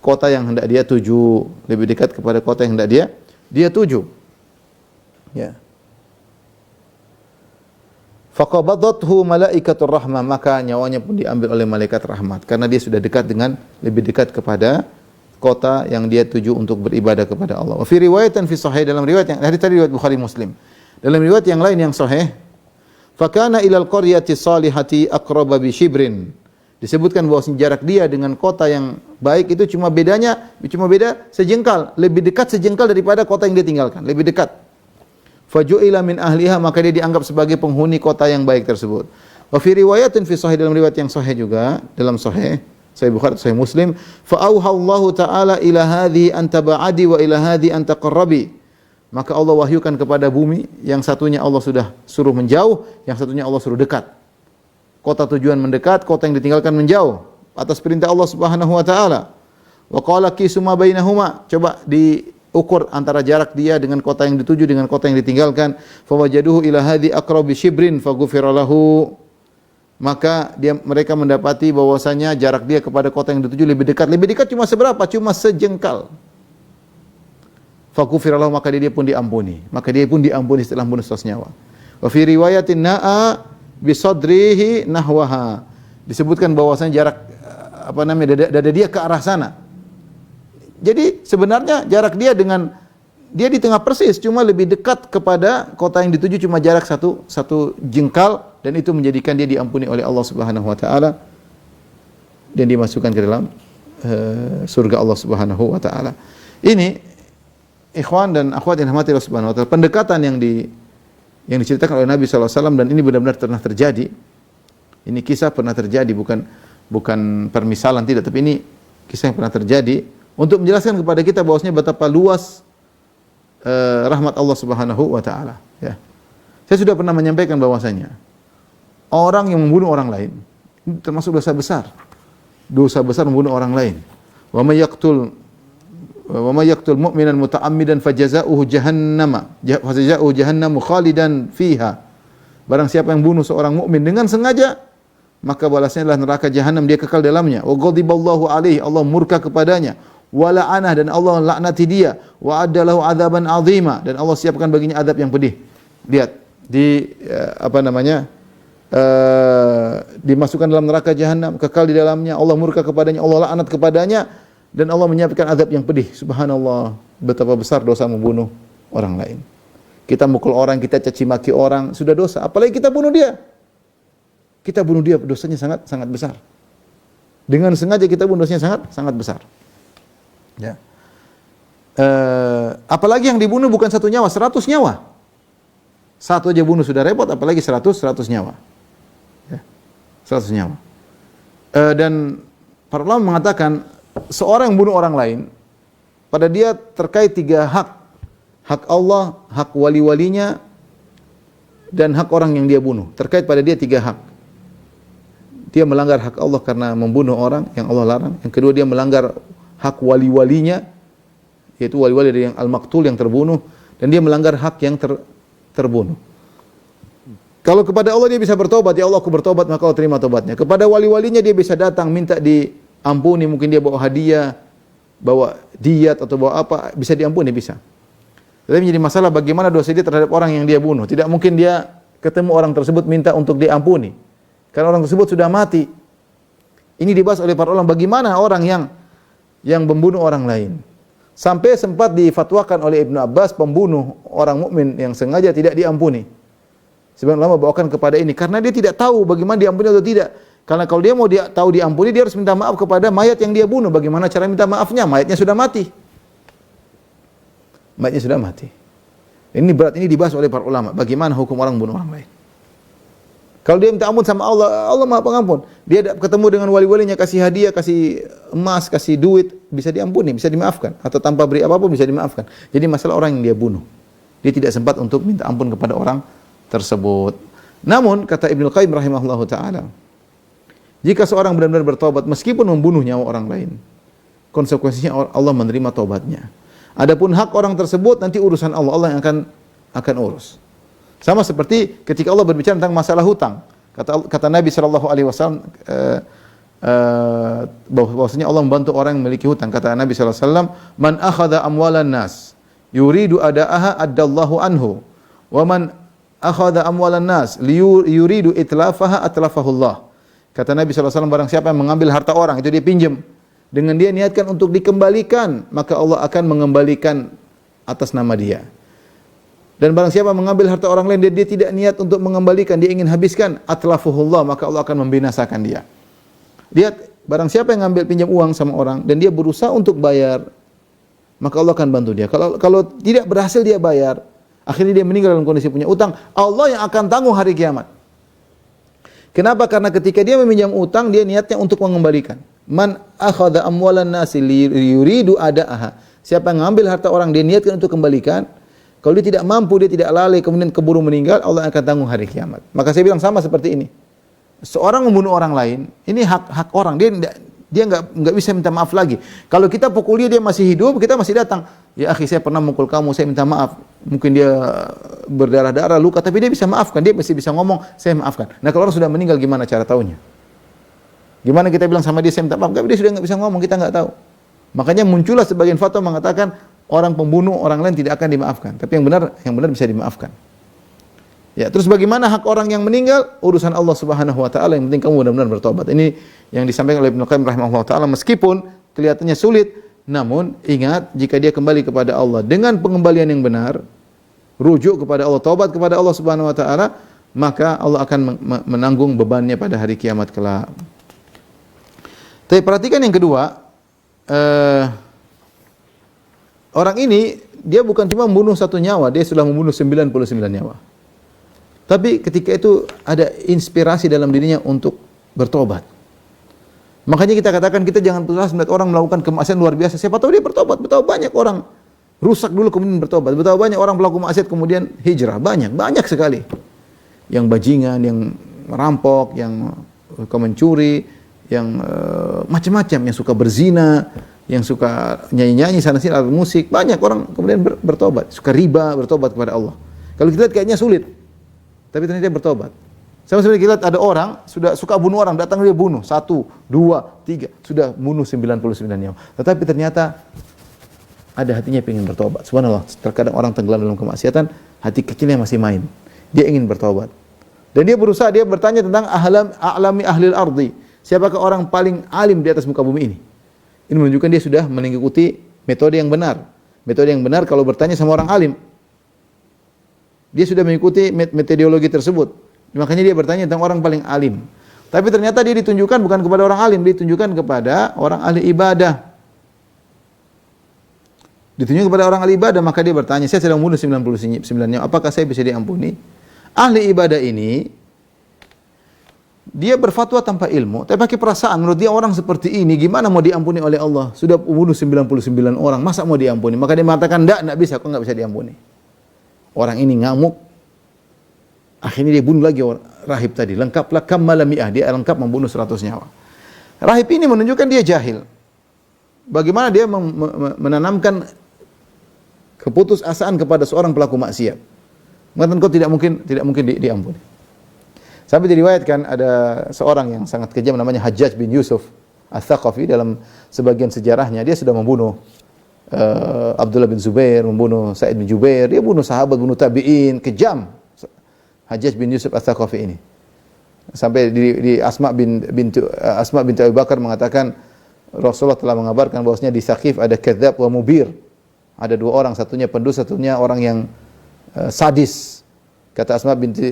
S2: kota yang hendak dia tuju, lebih dekat kepada kota yang hendak dia tuju. Ya. Faqabadathu malaikatur rahmah, maka nyawanya pun diambil oleh malaikat rahmat karena dia sudah dekat dengan, lebih dekat kepada kota yang dia tuju untuk beribadah kepada Allah. Wa fi riwayatan fi sahih, dalam riwayat yang tadi riwayat Bukhari Muslim. Dalam riwayat yang lain yang sahih, fa kana ilal qaryati salihati aqraba bi shibrin. Disebutkan bahwa jarak dia dengan kota yang baik itu cuma beda sejengkal, lebih dekat sejengkal daripada kota yang dia tinggalkan, lebih dekat. Faju'ila min ahliha, maka dia dianggap sebagai penghuni kota yang baik tersebut. Wa fi riwayatin fi sahih, dalam riwayat yang sahih juga, dalam sahih Bukhari, sahih Muslim, fa auhallahu ta'ala ila hadhi anta ba'adi wa ila hadhi anta qarrabi. Maka Allah wahyukan kepada bumi, yang satunya Allah sudah suruh menjauh, yang satunya Allah suruh dekat. Kota tujuan mendekat, kota yang ditinggalkan menjauh atas perintah Allah Subhanahu wa taala. Wa qala qisuma bainahuma, coba diukur antara jarak dia dengan kota yang dituju dengan kota yang ditinggalkan. Fa wajaduhu ila hadhi aqrabi shibrin faghfira lahu. Maka mereka mendapati bahwasanya jarak dia kepada kota yang dituju lebih dekat. Lebih dekat cuma seberapa? Cuma sejengkal. Faghfira lahu, maka dia pun diampuni. Maka dia pun diampuni setelah membunuh 100 nyawa. Wa fi riwayatin na'a bisadrihi nahwaha. Disebutkan bahwasanya jarak dada dia ke arah sana. Jadi sebenarnya jarak dia di tengah persis, cuma lebih dekat kepada kota yang dituju cuma jarak satu jengkal, dan itu menjadikan dia diampuni oleh Allah Subhanahu wa taala dan dimasukkan ke dalam surga Allah Subhanahu wa taala. Ini ikhwan dan akhwat yang dirahmati Allah Subhanahu wa taala, pendekatan yang diceritakan oleh Nabi sallallahu alaihi wasallam, dan ini benar-benar pernah terjadi. Ini kisah pernah terjadi, bukan permisalan, tidak, tapi ini kisah yang pernah terjadi untuk menjelaskan kepada kita bahwasanya betapa luas rahmat Allah Subhanahu wa taala, ya. Saya sudah pernah menyampaikan bahwasanya orang yang membunuh orang lain ini termasuk dosa besar. Dosa besar membunuh orang lain. Wa may yaqtul mu'minan muta'ammidan fajazaohu jahannamu khalidan fiha. Barang siapa yang bunuh seorang mukmin dengan sengaja, maka balasnya adalah neraka jahanam, dia kekal dalamnya. Wa ghadiballahu alaihi, Allah murka kepadanya. Wa la'anah, dan Allah laknati dia. Wa addalahu adzaban 'azima, dan Allah siapkan baginya azab yang pedih. Lihat di dimasukkan dalam neraka jahanam, kekal di dalamnya, Allah murka kepadanya, Allah laknat kepadanya, dan Allah menyiapkan azab yang pedih. Subhanallah, betapa besar dosa membunuh orang lain. Kita mukul orang, kita caci maki orang, sudah dosa. Apalagi kita bunuh dia. Kita bunuh dia, dosanya sangat sangat besar. Dengan sengaja kita bunuh, dosanya sangat sangat besar. Ya. Apalagi yang dibunuh bukan 1 nyawa, 100 nyawa. Satu aja bunuh sudah repot, apalagi 100 nyawa. Ya. 100 nyawa. Dan para ulama mengatakan seorang yang bunuh orang lain, pada dia terkait 3 hak. Hak Allah, hak wali-walinya, dan hak orang yang dia bunuh. Terkait pada dia 3 hak. Dia melanggar hak Allah karena membunuh orang yang Allah larang. Yang kedua, dia melanggar hak wali-walinya, yaitu wali-wali dari yang al-maqtul, yang terbunuh. Dan dia melanggar hak yang terbunuh. Kalau kepada Allah dia bisa bertobat, ya Allah aku bertobat, maka Allah terima tobatnya. Kepada wali-walinya dia bisa datang minta diampuni, mungkin dia bawa hadiah, bawa diat atau bawa apa, bisa diampuni, bisa. Tapi menjadi masalah bagaimana dosa dia terhadap orang yang dia bunuh. Tidak mungkin dia ketemu orang tersebut minta untuk diampuni, karena orang tersebut sudah mati. Ini dibahas oleh para ulama, bagaimana orang yang membunuh orang lain. Sampai sempat difatwakan oleh Ibnu Abbas, pembunuh orang mukmin yang sengaja tidak diampuni. Sebagian ulama bawakan kepada ini karena dia tidak tahu bagaimana diampuni atau tidak. Karena kalau dia mau tahu diampuni, dia harus minta maaf kepada mayat yang dia bunuh. Bagaimana cara minta maafnya? Mayatnya sudah mati. Mayatnya sudah mati. Ini berat, ini dibahas oleh para ulama. Bagaimana hukum orang bunuh orang lain? Kalau dia minta ampun sama Allah, Allah Maha Pengampun. Dia ketemu dengan wali-walinya, kasih hadiah, kasih emas, kasih duit, bisa diampuni, bisa dimaafkan. Atau tanpa beri apa-apa bisa dimaafkan. Jadi masalah orang yang dia bunuh, dia tidak sempat untuk minta ampun kepada orang tersebut. Namun kata Ibnu Qayyim rahimahullahu taala, jika seorang benar-benar bertobat meskipun membunuh nyawa orang lain, konsekuensinya Allah menerima tobatnya. Adapun hak orang tersebut nanti urusan Allah, Allah yang akan urus. Sama seperti ketika Allah berbicara tentang masalah hutang. Kata Nabi SAW, bahwasanya Allah membantu orang yang memiliki hutang. Kata Nabi SAW, man akhadha amwalan nas yuridu ada'aha addallahu anhu, wa man akhadha amwalan nas yuridu itlafaha atlafahullah. Kata Nabi SAW, barang siapa yang mengambil harta orang, itu dia pinjam, dengan dia niatkan untuk dikembalikan, maka Allah akan mengembalikan atas nama dia. Dan barang siapa mengambil harta orang lain, dia tidak niat untuk mengembalikan, dia ingin habiskan, atlafuhullah, maka Allah akan membinasakan dia. Lihat, barang siapa yang ngambil pinjam uang sama orang, dan dia berusaha untuk bayar, maka Allah akan bantu dia. Kalau tidak berhasil dia bayar, akhirnya dia meninggal dalam kondisi punya utang, Allah yang akan tanggung hari kiamat. Kenapa? Karena ketika dia meminjam utang, dia niatnya untuk mengembalikan. Man akhadha amwalan nasi yuridu ada'aha. Siapa yang ngambil harta orang, dia niatkan untuk kembalikan. Kalau dia tidak mampu, dia tidak lalai, kemudian keburu meninggal, Allah akan tanggung hari kiamat. Maka saya bilang sama seperti ini. Seorang membunuh orang lain, ini hak orang. Dia enggak bisa minta maaf lagi. Kalau kita pukul dia masih hidup, kita masih datang. Ya akhi, saya pernah mukul kamu, saya minta maaf. Mungkin dia berdarah-darah, luka, tapi dia bisa maafkan. Dia masih bisa ngomong, saya maafkan. Nah kalau orang sudah meninggal, gimana cara taunya? Gimana kita bilang sama dia, saya minta maaf? Dia sudah enggak bisa ngomong, kita enggak tahu. Makanya muncullah sebagian fatwa mengatakan, orang pembunuh orang lain tidak akan dimaafkan, tapi yang benar bisa dimaafkan. Ya, terus bagaimana hak orang yang meninggal? Urusan Allah Subhanahu wa taala, yang penting kamu benar-benar bertobat. Ini yang disampaikan oleh Ibnu Qayyim rahimahullah taala, meskipun kelihatannya sulit, namun ingat, jika dia kembali kepada Allah dengan pengembalian yang benar, rujuk kepada Allah, taubat kepada Allah Subhanahu wa taala, maka Allah akan menanggung bebannya pada hari kiamat kelak. Tapi perhatikan yang kedua, orang ini, dia bukan cuma membunuh 1 nyawa, dia sudah membunuh 99 nyawa. Tapi ketika itu ada inspirasi dalam dirinya untuk bertobat. Makanya kita katakan, kita jangan puas melihat orang melakukan kemaksiatan luar biasa. Siapa tahu dia bertobat. Betapa banyak orang rusak dulu kemudian bertobat. Betapa banyak orang pelaku maksiat kemudian hijrah. Banyak sekali. Yang bajingan, yang merampok, yang mencuri, yang macam-macam, yang suka berzina, yang suka nyanyi-nyanyi sana sini, alat musik, banyak orang kemudian bertobat, suka riba, bertobat kepada Allah. Kalau kita lihat kayaknya sulit, tapi ternyata dia bertobat. Sama seperti kita lihat ada orang sudah suka bunuh orang, datang dia bunuh 1, 2, 3, sudah bunuh 99 nyawa. Tetapi ternyata ada hatinya ingin bertobat. Subhanallah, terkadang orang tenggelam dalam kemaksiatan, hati kecilnya masih main. Dia ingin bertobat. Dan dia berusaha, dia bertanya tentang a'lami ahlil ardi. Siapakah orang paling alim di atas muka bumi ini? Ini menunjukkan dia sudah mengikuti metode yang benar. Metode yang benar kalau bertanya sama orang alim. Dia sudah mengikuti metodologi tersebut. Makanya dia bertanya tentang orang paling alim. Tapi ternyata dia ditunjukkan bukan kepada orang alim, ditunjukkan kepada orang ahli ibadah. Ditunjukkan kepada orang ahli ibadah, maka dia bertanya, saya sedang membunuh 99 nyawa, apakah saya bisa diampuni? Ahli ibadah ini, dia berfatwa tanpa ilmu, tapi pakai perasaan. Menurut dia orang seperti ini, gimana mau diampuni oleh Allah? Sudah membunuh 99 orang, masa mau diampuni? Maka dia mengatakan, enggak bisa, kok enggak bisa diampuni. Orang ini ngamuk, akhirnya dia bunuh lagi rahib tadi. Lengkaplah kammala mi'ah, dia lengkap membunuh 100 nyawa. Rahib ini menunjukkan dia jahil. Bagaimana dia menanamkan keputusasaan kepada seorang pelaku maksiat. Mengatakan kau tidak mungkin diampuni. Sampai diriwayatkan ada seorang yang sangat kejam namanya Hajjaj bin Yusuf Ats-Tsaqafi, dalam sebagian sejarahnya dia sudah membunuh Abdullah bin Zubair, membunuh Sa'id bin Jubair, dia bunuh sahabat, bunuh tabi'in, kejam. Hajjaj bin Yusuf Ats-Tsaqafi ini. Sampai di Asma binti Abu Bakar mengatakan Rasulullah telah mengabarkan bahwasanya di Saqif ada kadzdzab wa mubir. Ada dua orang, satunya pendusta, satunya orang yang sadis. Kata Asma binti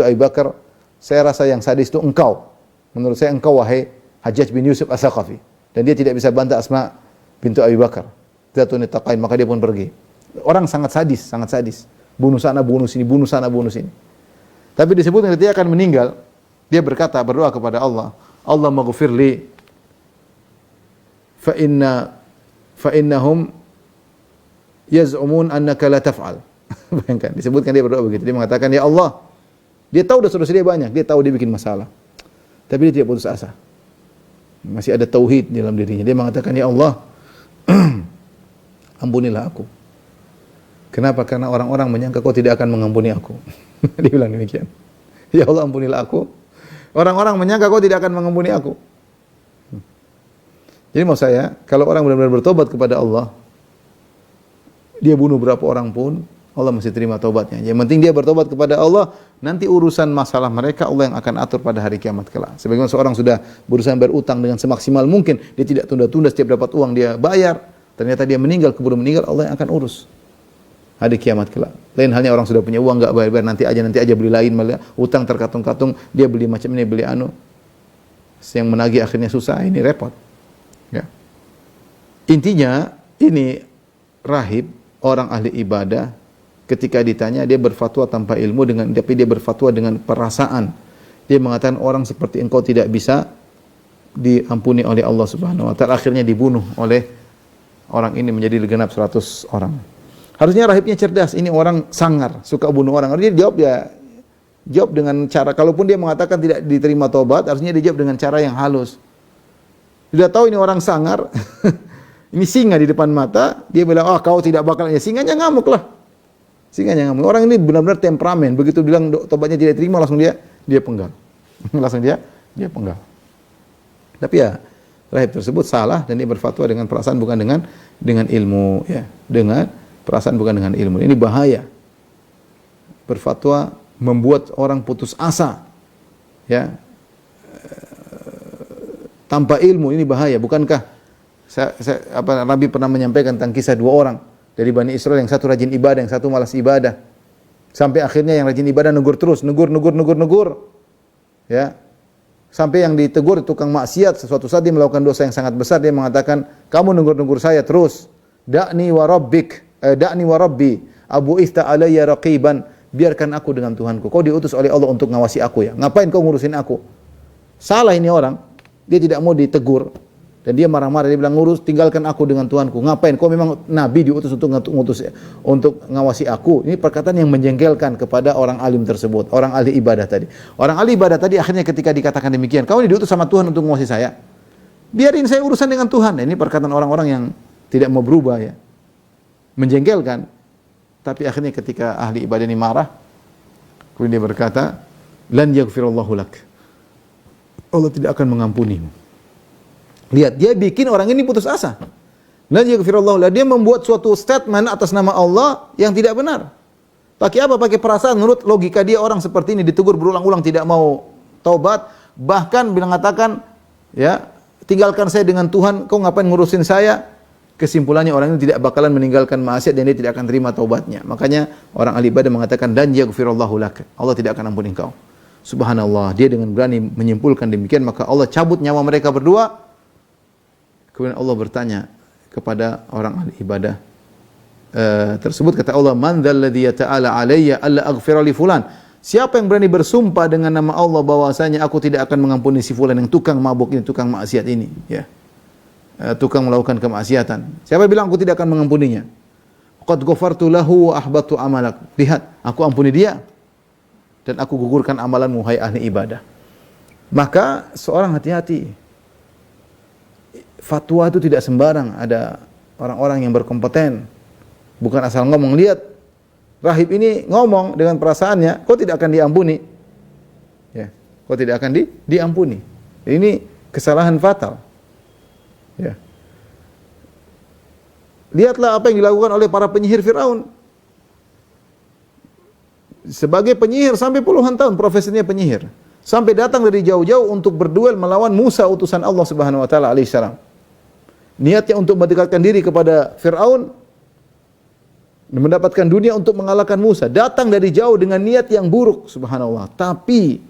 S2: Abu Bakar, saya rasa yang sadis itu engkau. Menurut saya engkau wahai Hajjaj bin Yusuf Ats-Tsaqafi. Dan dia tidak bisa bantah Asma binti Abu Bakar. Zatun taqain, maka dia pun pergi. Orang sangat sadis, sangat sadis. Bunuh sana, bunuh sini, bunuh sana, bunuh sini. Tapi disebutkan ketika dia akan meninggal, dia berkata, berdoa kepada Allah, Allah maghfirli fa innahum yaz'umun annaka la taf'al. Bayangkan, disebutkan dia berdoa begitu. Dia mengatakan, ya Allah, dia tahu dosa-dosa dia banyak, dia tahu dia bikin masalah. Tapi dia tidak putus asa. Masih ada tauhid di dalam dirinya. Dia mengatakan, ya Allah, ampunilah aku. Kenapa? Karena orang-orang menyangka kau tidak akan mengampuni aku. Dia bilang demikian. Ya Allah, ampunilah aku. Orang-orang menyangka kau tidak akan mengampuni aku. Jadi mau saya, kalau orang benar-benar bertobat kepada Allah, dia bunuh berapa orang pun, Allah masih terima tobatnya. Yang penting dia bertobat kepada Allah, nanti urusan masalah mereka Allah yang akan atur pada hari kiamat kelak. Sebagaimana seorang sudah berusaha berutang dengan semaksimal mungkin, dia tidak tunda-tunda, setiap dapat uang dia bayar, ternyata dia meninggal, keburu meninggal, Allah yang akan urus hari kiamat kelak. Lain halnya orang sudah punya uang enggak bayar, nanti aja beli lain, utang terkatung-katung, dia beli macam ini, beli anu. Yang menagih akhirnya susah, ini repot. Ya. Intinya ini rahib, orang ahli ibadah, ketika ditanya dia berfatwa tanpa ilmu, tapi dia berfatwa dengan perasaan. Dia mengatakan orang seperti engkau tidak bisa diampuni oleh Allah Subhanahu wa taala. Akhirnya dibunuh oleh orang ini, menjadi genap 100 orang. Harusnya rahibnya cerdas, ini orang sangar, suka bunuh orang. Harusnya jawab dengan cara, kalaupun dia mengatakan tidak diterima tobat, harusnya dijawab dengan cara yang halus. Sudah tahu ini orang sangar, ini singa di depan mata, dia bilang, oh kau tidak bakal, ya singanya ngamuk lah. Singanya ngamuk. Orang ini benar-benar temperamen, begitu bilang tobatnya tidak diterima, langsung dia penggal. Langsung dia penggal. Tapi ya, rahib tersebut salah dan dia berfatwa dengan perasaan bukan dengan ilmu, ya, dengan perasaan bukan dengan ilmu. Ini bahaya. Berfatwa membuat orang putus asa. Ya. Tanpa ilmu ini bahaya. Bukankah Nabi pernah menyampaikan tentang kisah dua orang dari Bani Israel, yang satu rajin ibadah, yang satu malas ibadah. Sampai akhirnya yang rajin ibadah negur terus, negur. Ya. Sampai yang ditegur tukang maksiat, sesuatu saat dia melakukan dosa yang sangat besar, dia mengatakan, kamu negur saya terus. Da'ni wa rabbi abu ista alayya raqiban, biarkan aku dengan Tuhanku. Kau diutus oleh Allah untuk ngawasi aku ya. Ngapain kau ngurusin aku? Salah ini orang. Dia tidak mau ditegur dan dia marah-marah, dia bilang, tinggalkan aku dengan Tuhanku. Ngapain? Kau memang nabi diutus untuk ngawasi aku. Ini perkataan yang menjengkelkan kepada orang alim tersebut, orang ahli ibadah tadi. Orang ahli ibadah tadi akhirnya ketika dikatakan demikian, kau diutus sama Tuhan untuk ngawasi saya. Biarin saya urusan dengan Tuhan. Nah, ini perkataan orang-orang yang tidak mau berubah ya. Menjengkelkan. Tapi akhirnya ketika ahli ibadah ini marah, kemudian dia berkata, lan yaghfirullahu lak. Allah tidak akan mengampunimu. Lihat, dia bikin orang ini putus asa. Lan yaghfirullahu lak. Dia membuat suatu statement atas nama Allah yang tidak benar. Pakai apa? Pakai perasaan. Menurut logika dia, orang seperti ini ditegur berulang-ulang tidak mau taubat, bahkan bila mengatakan, ya, tinggalkan saya dengan Tuhan, kau ngapain ngurusin saya? Kesimpulannya orang ini tidak bakalan meninggalkan maksiat dan dia tidak akan terima taubatnya. Makanya orang ahli ibadah mengatakan, dan yaghfirullahu lak. Allah tidak akan ampuni engkau. Subhanallah, dia dengan berani menyimpulkan demikian, maka Allah cabut nyawa mereka berdua. Kemudian Allah bertanya kepada orang ahli ibadah tersebut, kata Allah, man dzalladzi yata'ala alayya alla aghfira li fulan. Siapa yang berani bersumpah dengan nama Allah bahwasanya aku tidak akan mengampuni si fulan yang tukang mabuk ini, tukang maksiat ini, ya. Tukang melakukan kemaksiatan. Siapa yang bilang aku tidak akan mengampuninya? Qad ghafartu lahu wa ahbatu amalak. Lihat, aku ampuni dia dan aku gugurkan amalanmu, hai ahli ibadah. Maka seorang hati-hati. Fatwa itu tidak sembarang. Ada orang-orang yang berkompeten. Bukan asal ngomong. Lihat, rahib ini ngomong dengan perasaannya, kau tidak akan diampuni. Ya, kau tidak akan diampuni. Ini kesalahan fatal. Ya. Lihatlah apa yang dilakukan oleh para penyihir Firaun. Sebagai penyihir sampai puluhan tahun profesinya penyihir. Sampai datang dari jauh-jauh untuk berduel melawan Musa utusan Allah Subhanahu wa taala alaihissalam. Niatnya untuk mendekatkan diri kepada Firaun, mendapatkan dunia untuk mengalahkan Musa. Datang dari jauh dengan niat yang buruk, subhanallah. Tapi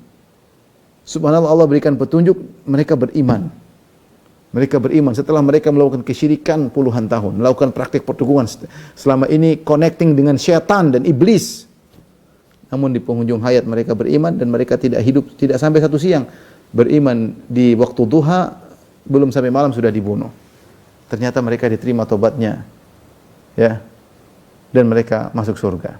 S2: subhanallah, Allah berikan petunjuk, mereka beriman. Mereka beriman setelah mereka melakukan kesyirikan puluhan tahun, melakukan praktik perdukuhan selama ini, connecting dengan syaitan dan iblis. Namun di penghujung hayat mereka beriman dan mereka tidak hidup, tidak sampai satu siang. Beriman di waktu duha, belum sampai malam sudah dibunuh. Ternyata mereka diterima tobatnya. Ya. Dan mereka masuk surga.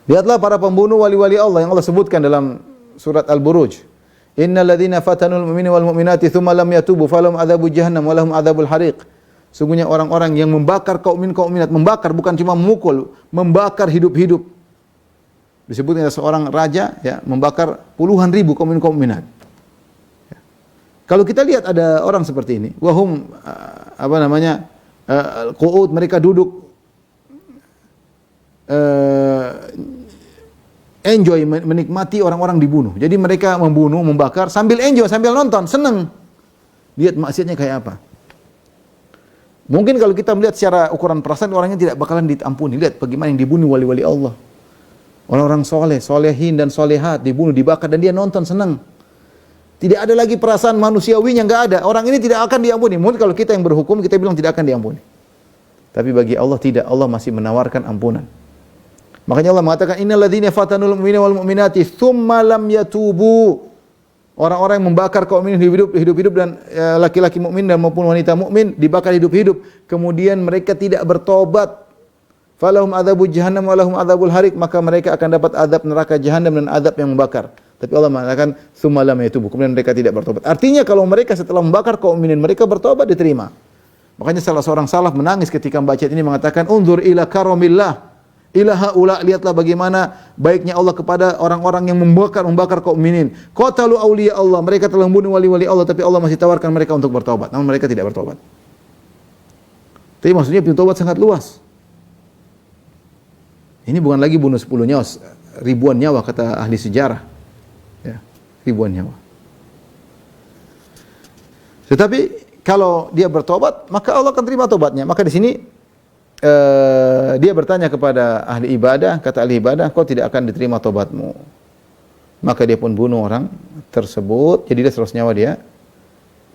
S2: Lihatlah para pembunuh wali-wali Allah yang Allah sebutkan dalam surat Al-Buruj. Innal ladzina fatanul mu'minina wal mu'minati tsumma lam yatubu falahum adzabu jahannam wa lahum adzabul hariq. Sungguhnya orang-orang yang membakar kaum mukminat, membakar bukan cuma memukul, membakar hidup-hidup. Disebutnya seorang raja, ya, membakar puluhan ribu kaum mukminat. Ya. Kalau kita lihat ada orang seperti ini, wahum qu'ud, mereka duduk enjoy, menikmati orang-orang dibunuh. Jadi mereka membunuh, membakar sambil enjoy, sambil nonton, senang. Lihat maksiatnya kayak apa. Mungkin kalau kita melihat secara ukuran perasaan, orangnya tidak bakalan diampuni. Lihat bagaimana yang dibunuh wali-wali Allah. Orang-orang soleh, solehin dan solehat dibunuh, dibakar dan dia nonton senang. Tidak ada lagi perasaan manusiawinya, nggak ada. Orang ini tidak akan diampuni. Mungkin kalau kita yang berhukum, kita bilang tidak akan diampuni. Tapi bagi Allah tidak, Allah masih menawarkan ampunan. Makanya Allah mengatakan innal ladzina fatanul mu'minina wal mu'minati tsumma lam yatubu. Orang-orang yang membakar kaum mukminin hidup-hidup dan laki-laki mukmin dan maupun wanita mukmin dibakar hidup-hidup, kemudian mereka tidak bertobat. Falahum adzabu jahannam wa lahum adzabul hariq, maka mereka akan dapat azab neraka jahanam dan azab yang membakar. Tapi Allah mengatakan tsumma lam yatubu, kemudian mereka tidak bertobat. Artinya kalau mereka setelah membakar kaum mukminin mereka bertobat, diterima. Makanya salah seorang salaf menangis ketika membaca ini, mengatakan unzur ila karamillah ilaha ula, lihatlah bagaimana baiknya Allah kepada orang-orang yang membakar kaum mukminin. Qatalu auliya Allah, mereka telah membunuh wali-wali Allah, tapi Allah masih tawarkan mereka untuk bertobat. Namun mereka tidak bertobat. Tapi maksudnya pintu tobat sangat luas. Ini bukan lagi bunuh 10 nyawa, ribuan nyawa kata ahli sejarah. Ya, ribuan nyawa. Tetapi kalau dia bertobat, maka Allah akan terima tobatnya. Maka di sini dia bertanya kepada ahli ibadah, kata ahli ibadah, kau tidak akan diterima tobatmu. Maka dia pun bunuh orang tersebut, jadi dia 100 nyawa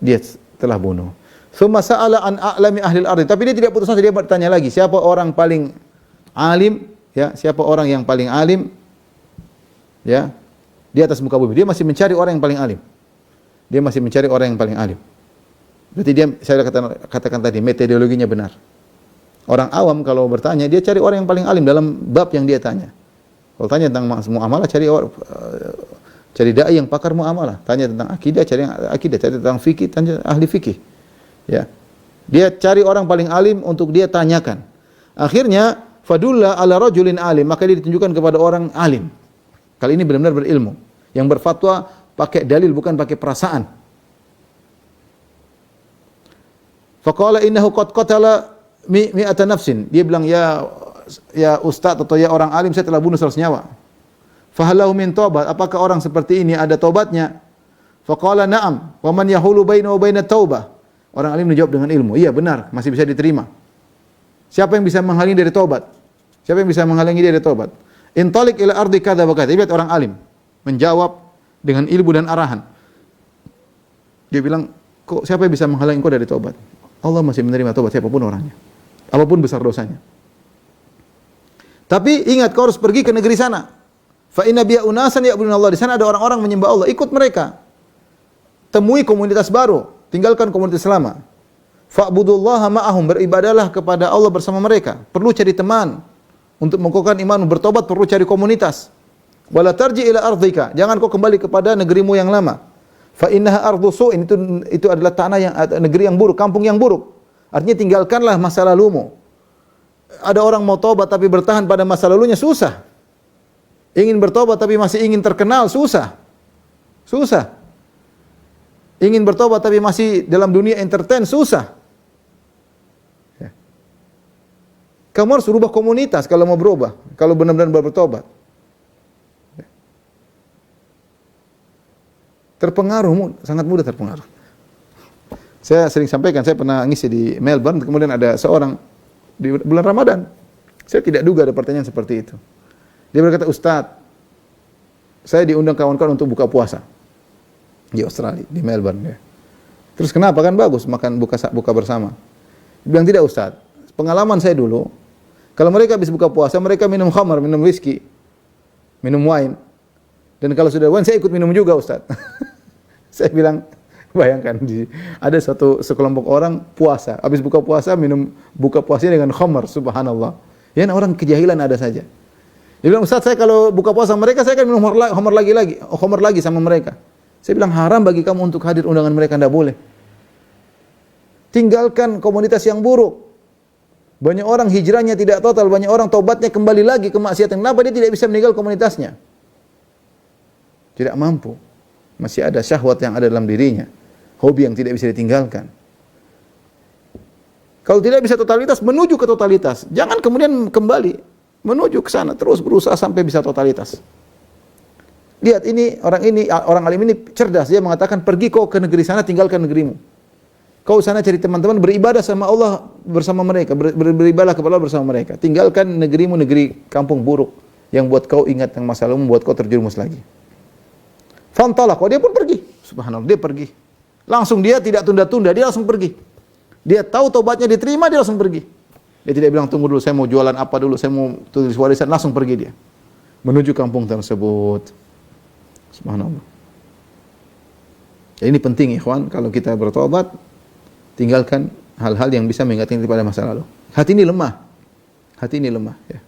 S2: dia telah bunuh. Tsumma sa'ala an a'lami ahli al-ardh, tapi dia tidak putus asa, dia bertanya lagi, siapa orang paling alim, ya, siapa orang yang paling alim, ya, di atas muka bumi. Dia masih mencari orang yang paling alim. Dia masih mencari orang yang paling alim. Berarti dia, saya katakan tadi, metodologinya benar. Orang awam kalau bertanya, dia cari orang yang paling alim dalam bab yang dia tanya. Kalau tanya tentang muamalah, cari dai yang pakar muamalah. Tanya tentang akidah, cari akidah. Cari tentang fikih, tanya ahli fikih. Ya. Dia cari orang paling alim untuk dia tanyakan. Akhirnya fadulla ala rajulin alim, maka dia ditunjukkan kepada orang alim. Kali ini benar-benar berilmu, yang berfatwa pakai dalil bukan pakai perasaan. Faqala innahu qad qatala mi'ata nafsin. Dia bilang, ya ya ustaz atau ya orang alim, saya telah bunuh 100 nyawa. Fahalahu min taubat, apakah orang seperti ini ada taubatnya? Faqala na'am, wa man yahulu baina wa baina taubah. Orang alim menjawab dengan ilmu, iya benar, masih bisa diterima. Siapa yang bisa menghalangi dari taubat? Siapa yang bisa menghalangi dia dari taubat? Intalik ila ardi kadza wa kadza. Lihat orang alim menjawab dengan ilmu dan arahan. Dia bilang, kok siapa yang bisa menghalangi engkau dari taubat? Allah masih menerima taubat siapapun orangnya, apapun besar dosanya. Tapi ingat, kau harus pergi ke negeri sana. Fa inna biya unasan ya'buduna Allah. Di sana ada orang-orang menyembah Allah, ikut mereka. Temui komunitas baru, tinggalkan komunitas lama. Fa'budullaha ma'ahum, beribadalah kepada Allah bersama mereka. Perlu cari teman untuk mengukuhkan iman, bertobat perlu cari komunitas. Wala tarji ila ardhika, jangan kau kembali kepada negerimu yang lama. Fa innaha ardu su'in, itu adalah tanah yang, negeri yang buruk, kampung yang buruk. Artinya tinggalkanlah masa lalumu. Ada orang mau tobat tapi bertahan pada masa lalunya, susah. Ingin bertobat tapi masih ingin terkenal, susah. Susah. Ingin bertobat tapi masih dalam dunia entertain, susah. Ya. Kamu harus berubah komunitas kalau mau berubah, kalau benar-benar bertobat. Terpengaruh, sangat mudah terpengaruh. Saya sering sampaikan, saya pernah ngisi di Melbourne, kemudian ada seorang di bulan Ramadan. Saya tidak duga ada pertanyaan seperti itu. Dia berkata, Ustadz, saya diundang kawan-kawan untuk buka puasa di Australia, di Melbourne. Ya. Terus kenapa? Kan bagus makan buka bersama. Dia bilang, tidak Ustadz, pengalaman saya dulu, kalau mereka habis buka puasa, mereka minum khamar, minum whisky, minum wine. Dan kalau sudah wine, saya ikut minum juga Ustaz. Saya bilang, bayangkan, ada sekelompok orang puasa, habis buka puasa, buka puasanya dengan khamar, subhanallah. Ya, orang kejahilan ada saja. Dia bilang, Ustaz, saya kalau buka puasa mereka, saya akan minum khamar lagi sama mereka. Saya bilang, haram bagi kamu untuk hadir undangan mereka, tidak boleh. Tinggalkan komunitas yang buruk. Banyak orang hijrahnya tidak total, banyak orang tobatnya kembali lagi ke maksiatan. Kenapa dia tidak bisa meninggal komunitasnya? Tidak mampu. Masih ada syahwat yang ada dalam dirinya. Hobi yang tidak bisa ditinggalkan. Kalau tidak bisa totalitas, menuju ke totalitas. Jangan kemudian kembali. Menuju ke sana. Terus berusaha sampai bisa totalitas. Lihat orang alim ini cerdas. Dia mengatakan, pergi kau ke negeri sana, tinggalkan negerimu. Kau sana cari teman-teman, beribadah sama Allah bersama mereka. Beribadah kepada Allah bersama mereka. Tinggalkan negerimu, negeri kampung buruk. Yang buat kau ingat yang masa lalu, membuat kau terjerumus lagi. Fantalaq, dia pun pergi. Subhanallah, dia pergi. Langsung dia tidak tunda-tunda, dia langsung pergi. Dia tahu taubatnya diterima, dia langsung pergi. Dia tidak bilang tunggu dulu, saya mau jualan apa dulu, saya mau tulis warisan, langsung pergi dia. Menuju kampung tersebut. Subhanallah. Jadi ini penting ikhwan, kalau kita bertobat, tinggalkan hal-hal yang bisa mengingatkan kita pada masa lalu. Hati ini lemah. Hati ini lemah. Ya.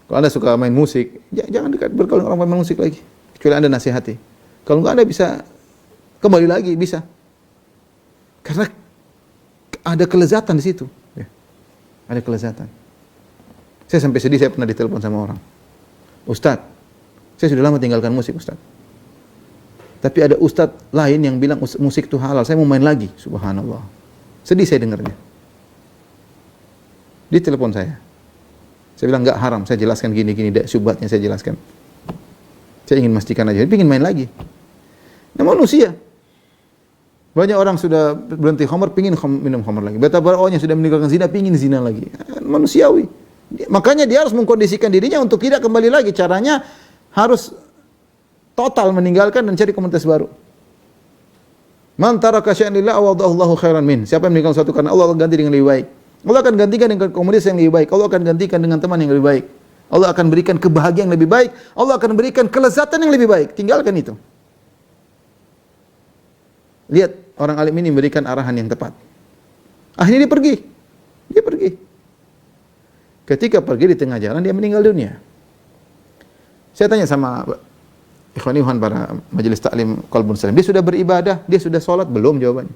S2: Kalau Anda suka main musik, jangan dekat bergaul dengan orang main musik lagi. Kecuali Anda nasihati. Kalau enggak, Anda bisa kembali lagi, bisa. Karena ada kelezatan di situ. Ya. Ada kelezatan. Saya sampai sedih, saya pernah ditelepon sama orang. Ustadz, saya sudah lama tinggalkan musik, Ustadz. Tapi ada ustadz lain yang bilang musik itu halal, saya mau main lagi. Subhanallah. Sedih saya dengarnya. Dia telepon saya. Saya bilang, enggak haram, saya jelaskan gini-gini, syubhatnya saya jelaskan. Saya ingin memastikan aja, dia ingin main lagi. Nah, manusia. Banyak orang sudah berhenti khamar, pingin minum khamar lagi. Betapa orang yang sudah meninggalkan zina, pingin zina lagi. Manusiawi. Makanya dia harus mengkondisikan dirinya untuk tidak kembali lagi. Caranya harus total meninggalkan dan cari komunitas baru. Man taraka syai'an lillah awaddahu Allahu khairan min. Siapa yang meninggalkan sesuatu karena Allah akan ganti dengan lebih baik. Allah akan gantikan dengan komunitas yang lebih baik. Allah akan gantikan dengan teman yang lebih baik. Allah akan berikan kebahagiaan yang lebih baik. Allah akan berikan kelezatan yang lebih baik. Tinggalkan itu. Lihat, orang alim ini memberikan arahan yang tepat. Akhirnya dia pergi. Dia pergi. Ketika pergi di tengah jalan, dia meninggal dunia. Saya tanya sama ikhwan-ikhwan para majelis taklim Qalbun Salim, dia sudah beribadah, dia sudah sholat? Belum jawabannya.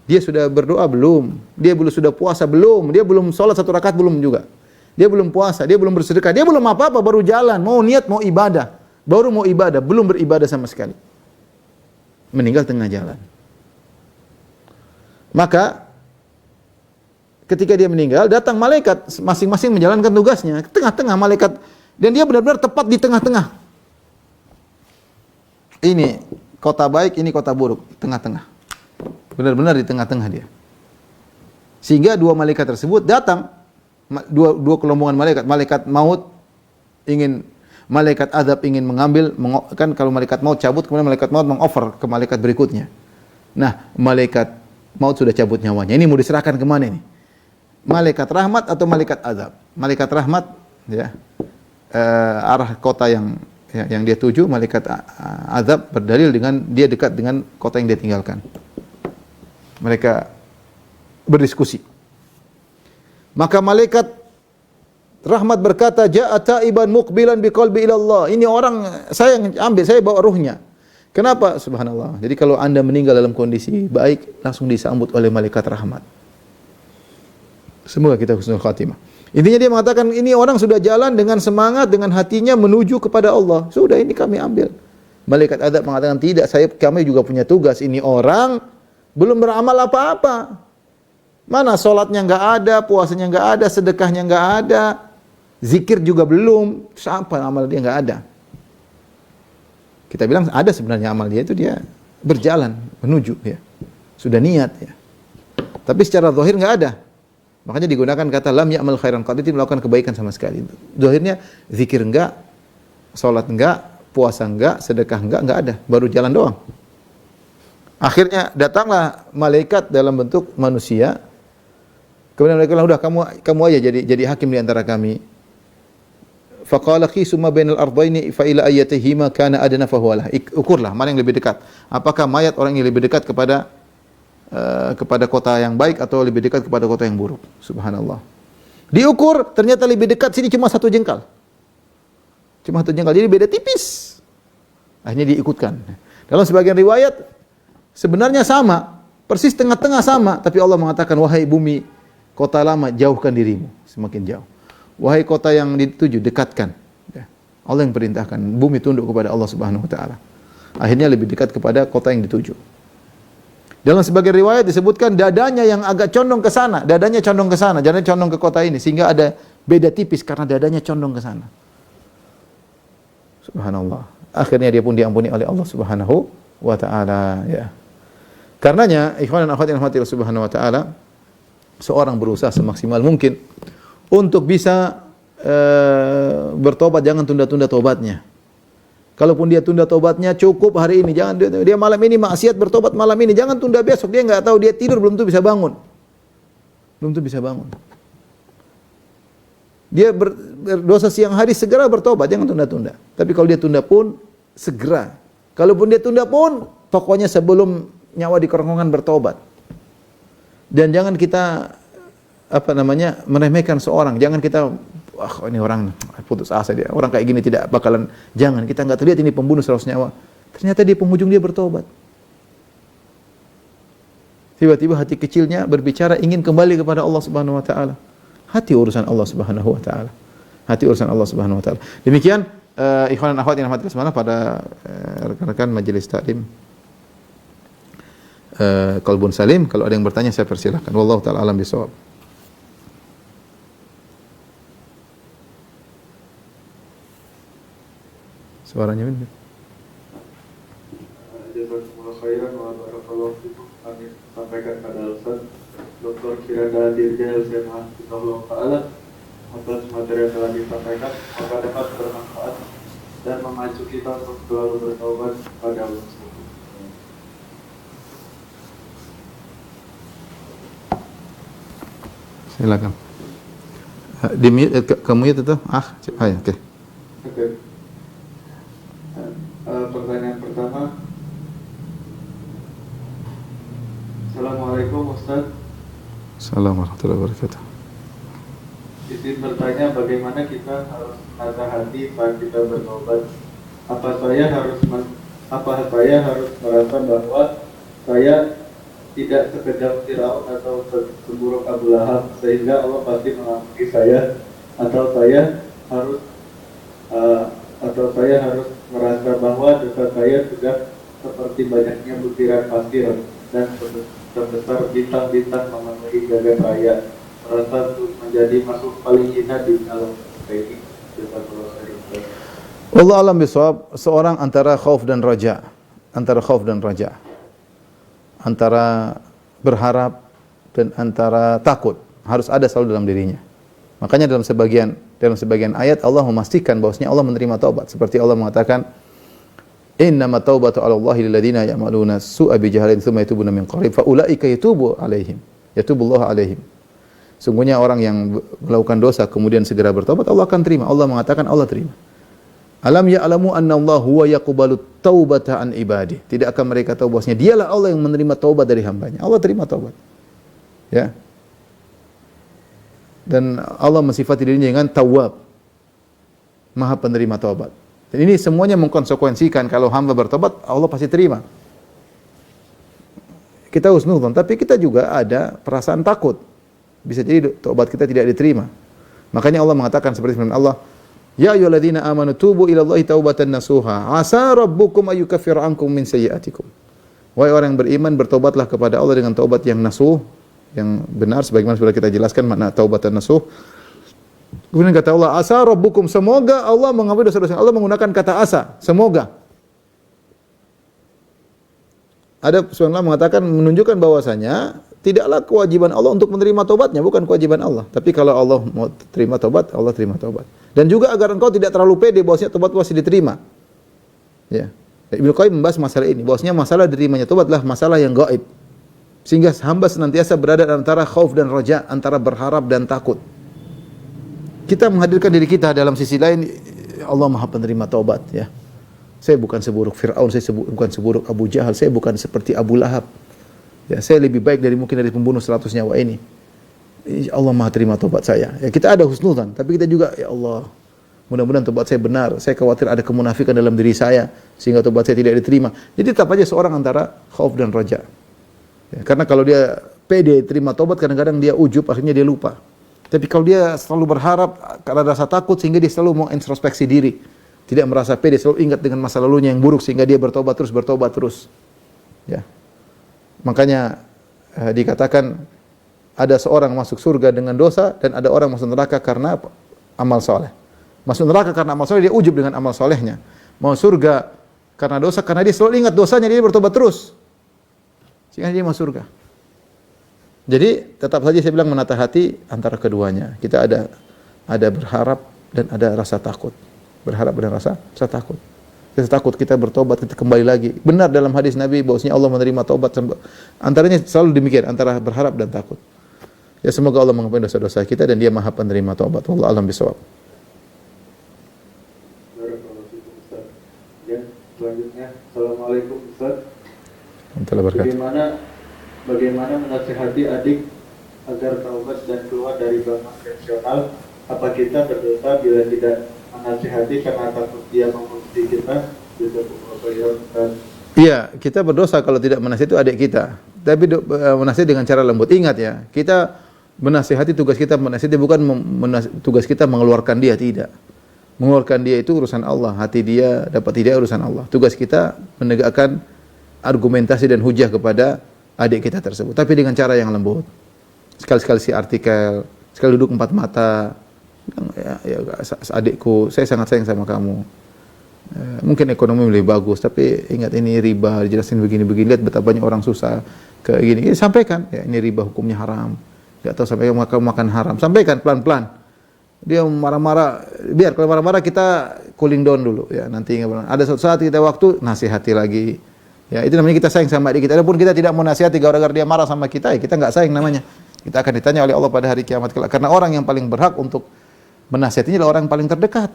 S2: Dia sudah berdoa? Belum. Dia sudah puasa? Belum. Dia belum sholat 1 rakaat? Belum juga. Dia belum puasa, dia belum bersedekah, dia belum apa-apa, baru jalan, mau niat, mau ibadah. Baru mau ibadah, belum beribadah sama sekali. Meninggal tengah jalan. Maka ketika dia meninggal, datang malaikat masing-masing menjalankan tugasnya. Tengah-tengah malaikat, dan dia benar-benar tepat di tengah-tengah. Ini kota baik, ini kota buruk, tengah-tengah. Benar-benar di tengah-tengah dia. Sehingga dua malaikat tersebut datang, dua kelompongan malaikat, malaikat maut ingin, malaikat azab ingin mengambil, kan kalau malaikat maut cabut, kemudian malaikat maut mengoffer ke malaikat berikutnya. Nah, malaikat maut sudah cabut nyawanya. Ini mau diserahkan kemana ini? Malaikat rahmat atau malaikat azab? Malaikat rahmat, ya, arah kota yang dia tuju. Malaikat azab berdalil dengan dia dekat dengan kota yang dia tinggalkan. Mereka berdiskusi. Maka malaikat rahmat berkata, "Ja'a taiban muqbilan biqalbi ila Allah." Ini orang saya ambil, saya bawa ruhnya. Kenapa? Subhanallah. Jadi kalau Anda meninggal dalam kondisi baik, langsung disambut oleh malaikat rahmat. Semoga kita husnul khatimah. Intinya dia mengatakan, ini orang sudah jalan dengan semangat, dengan hatinya menuju kepada Allah. Sudah, ini kami ambil. Malaikat azab mengatakan, tidak, kami juga punya tugas. Ini orang belum beramal apa-apa. Mana sholatnya nggak ada, puasanya nggak ada, sedekahnya nggak ada, zikir juga belum. Sampai amal dia nggak ada. Kita bilang ada sebenarnya amal dia itu, dia berjalan menuju, ya. Sudah niat, ya. Tapi secara zahir nggak ada. Makanya digunakan kata lam ya'mal khairan qad, itu melakukan kebaikan sama sekali. Zahirnya zikir enggak, salat enggak, puasa enggak, sedekah enggak ada, baru jalan doang. Akhirnya datanglah malaikat dalam bentuk manusia. Kemudian mereka bilang, udah kamu aja jadi hakim di antara kami. Faqala qisu ma bainal ardaini fa ila ayatihima kana adna fa huwa lah. Ukurlah mana yang lebih dekat. Apakah mayat orang yang lebih dekat kepada kota yang baik atau lebih dekat kepada kota yang buruk. Subhanallah. Diukur, ternyata lebih dekat sini cuma 1 jengkal. Cuma 1 jengkal, jadi beda tipis. Akhirnya diikutkan. Dalam sebagian riwayat sebenarnya sama, persis tengah-tengah sama, tapi Allah mengatakan, wahai bumi, kota lama, jauhkan dirimu, semakin jauh. Wahai kota yang dituju, dekatkan. Allah yang perintahkan, bumi tunduk kepada Allah Subhanahu wa taala. Akhirnya lebih dekat kepada kota yang dituju. Dalam sebagian riwayat disebutkan dadanya yang agak condong ke sana, dadanya condong ke kota ini, sehingga ada beda tipis karena dadanya condong ke sana. Subhanallah. Akhirnya dia pun diampuni oleh Allah Subhanahu wa taala, ya. Karenanya, ikhwan dan akhwat yang dirahmati Allah Subhanahu wa taala, seorang berusaha semaksimal mungkin untuk bisa bertobat, jangan tunda-tunda tobatnya. Kalaupun dia tunda tobatnya, cukup hari ini, jangan dia malam ini maksiat, bertobat malam ini, jangan tunda besok. Dia enggak tahu, dia tidur belum tentu bisa bangun. Dia berdosa siang hari, segera bertobat, jangan tunda-tunda. Tapi kalau dia tunda pun segera. Kalaupun dia tunda pun pokoknya sebelum nyawa di kerongkongan bertobat. Dan jangan kita meremehkan seorang. Jangan kita ini orang putus asa dia. Orang kayak gini tidak bakalan, jangan. Kita enggak terlihat ini pembunuh 100 nyawa. Ternyata di penghujung dia bertobat. Tiba-tiba hati kecilnya berbicara ingin kembali kepada Allah Subhanahu wa taala. Hati urusan Allah Subhanahu wa taala. Hati urusan Allah Subhanahu wa taala. Demikian ikhwan dan akhwat yang dirahmati Allah pada rekan-rekan majelis taklim Qalbun Salim. Kalau ada yang bertanya saya persilahkan. Wallahu taala alam bisawab. Suaranya ini.
S1: Jazakumullah khairan wa barakallahu fikum. Kami sampaikan kepada Ustaz Dr. Kirana Dirja Hussein Hafizahullah Ta'ala atas materi yang telah disampaikan, maka dapat bermanfaat dan memacu kita untuk selalu bertaubat pada Allah.
S2: Silakan. Di mute, ke-mute itu? Oke.
S1: Oke. Pertanyaan pertama. Assalamualaikum Ustaz.
S2: Assalamualaikum warahmatullahi wabarakatuh.
S1: Izin bertanya, bagaimana kita harus menata hati saat kita bertobat? Apa saya harus merasa bahwa saya tidak sekejam Firaun atau seburuk Abu Lahab sehingga Allah pasti mengampuni saya, atau saya harus merasa bahwa dosa saya sudah seperti banyaknya butiran pasir dan sebesar bintang-bintang memenuhi jagat raya, rata menjadi makhluk paling hina di alam semesta ini. Jazakallahu khairan.
S2: Wallahu alam bisawab, seorang antara khauf dan raja, antara khauf dan raja, antara berharap dan antara takut, harus ada selalu dalam dirinya. Makanya dalam sebagian ayat Allah memastikan bahwasanya Allah menerima taubat, seperti Allah mengatakan, "Innama taubatu 'ala Allahi lil ladzina ya'maluna su'a bi jahalin tsumma yatubuna min qarib fa ulaika yatubu 'alaihim." Yatubullahu 'alaihim. Sungguhnya orang yang melakukan dosa kemudian segera bertobat, Allah akan terima. Allah mengatakan Allah terima. Alam ya'lamu anna Allah huwa yaqbalu taubata an ibadi. Tidak akan mereka tahu bahwasanya dialah Allah yang menerima taubat dari hambanya. Allah terima taubat. Ya. Dan Allah mensifati dirinya dengan Tawwab, Maha penerima taubat. Dan ini semuanya mengkonsekuensikan kalau hamba bertobat, Allah pasti terima. Kita husnudzon, tapi kita juga ada perasaan takut. Bisa jadi taubat kita tidak diterima. Makanya Allah mengatakan seperti firman Allah, "Ya ayyuhalladzina amanu tubu ilallahi taubatan nasuha, asa rabbukum ayyukaffira ankum min sayyi'atikum." Wahai orang yang beriman, bertobatlah kepada Allah dengan taubat yang nasuh, yang benar sebagaimana sudah kita jelaskan makna taubatan nasuh. Kemudian kata Allah, "Asa rabbukum," semoga Allah mengampuni dosa-dosa. Allah menggunakan kata asa, semoga. Ada sebenarnya mengatakan menunjukkan bahwasanya tidaklah kewajiban Allah untuk menerima taubatnya, bukan kewajiban Allah. Tapi kalau Allah mau terima taubat, Allah terima taubat. Dan juga agar engkau tidak terlalu pede bahwasanya taubat pasti diterima. Ya. Ibnu Qayyim membahas masalah ini, bahwasanya masalah diterimanya taubat adalah masalah yang gaib. Sehingga hamba senantiasa berada antara khauf dan raja, antara berharap dan takut. Kita menghadirkan diri kita dalam sisi lain, Allah Maha penerima taubat, ya. Saya bukan seburuk Fir'aun, saya bukan seburuk Abu Jahal, saya bukan seperti Abu Lahab. Ya, saya lebih baik mungkin dari pembunuh 100 nyawa ini. Allah Maha terima taubat saya. Ya, kita ada husnudzan, tapi kita juga, ya Allah, mudah-mudahan taubat saya benar. Saya khawatir ada kemunafikan dalam diri saya sehingga taubat saya tidak diterima. Jadi tetap aja seorang antara khauf dan raja. Ya, karena kalau dia pede terima taubat, kadang-kadang dia ujub, akhirnya dia lupa. Tapi kalau dia selalu berharap karena rasa takut sehingga dia selalu mengintrospeksi diri, tidak merasa pede, selalu ingat dengan masa lalunya yang buruk sehingga dia bertobat terus. Ya. Makanya dikatakan ada seorang masuk surga dengan dosa dan ada orang masuk neraka karena amal soleh. Masuk neraka karena amal soleh, dia ujub dengan amal solehnya. Mau surga karena dosa, karena dia selalu ingat dosanya, dia bertobat terus. Sehingga dia masuk surga. Jadi tetap saja saya bilang menata hati antara keduanya. Kita ada berharap dan ada rasa takut. Berharap dan rasa takut. Kita takut kita bertobat, kita kembali lagi. Benar dalam hadis Nabi bahwasanya Allah menerima taubat. Antaranya selalu demikian, antara berharap dan takut. Ya, semoga Allah mengampuni dosa-dosa kita dan Dia Maha penerima taubat. Wallahu a'lam bishawab.
S1: Ya, selanjutnya, Assalamualaikum Ustaz. Bagaimana menasihati adik agar taubat dan keluar dari bank konvensional? Apa kita berdosa bila tidak menasihati karena takut dia memuji kita?
S2: Iya, kita berdosa kalau tidak menasihati adik kita. Tapi menasihati dengan cara lembut. Ingat ya, kita menasihati, tugas kita menasihati bukan tugas kita mengeluarkan dia, tidak. Mengeluarkan dia itu urusan Allah, hati dia dapat hidayah urusan Allah. Tugas kita menegakkan argumentasi dan hujah kepada adik kita tersebut, tapi dengan cara yang lembut. Sekali-sekali si artikel, sekali duduk empat mata. Ya, adikku, saya sangat sayang sama kamu. Mungkin ekonomi lebih bagus, tapi ingat ini riba, dijelasin begini-begini, lihat betapa banyak orang susah kayak gini. Sampaikan, ya ini riba hukumnya haram. Enggak tahu sampai kamu makan haram. Sampaikan pelan-pelan. Dia marah-marah, biar kalau marah-marah kita cooling down dulu ya. Nanti ada suatu saat kita waktu nasihati lagi. Ya, itu namanya kita sayang sama adik kita. Adapun kita tidak mau nasihati gara-gara dia marah sama kita, ya kita enggak sayang namanya. Kita akan ditanya oleh Allah pada hari kiamat kelak. Karena orang yang paling berhak untuk menasihatinya adalah orang yang paling terdekat.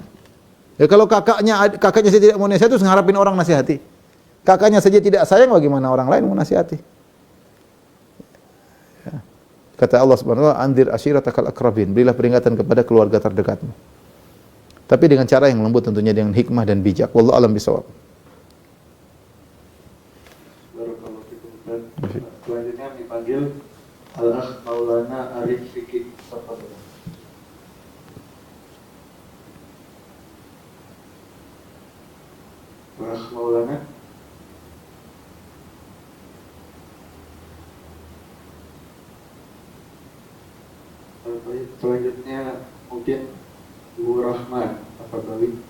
S2: Ya kalau kakaknya saja tidak mau nasihat, terus ngarapin orang nasihati. Kakaknya saja tidak sayang, bagaimana orang lain mau nasihati? Ya. Kata Allah Subhanahu wa taala, "Anzir ashiratakal aqrabin." Berilah peringatan kepada keluarga terdekatmu. Tapi dengan cara yang lembut tentunya, dengan hikmah dan bijak. Wallahu a'lam bishawab.
S1: Selanjutnya dipanggil Al-Akh Maulana Arif Fikri. Al-Akh Maulana. Baik, selanjutnya mungkin Bu Rahman, apa kali?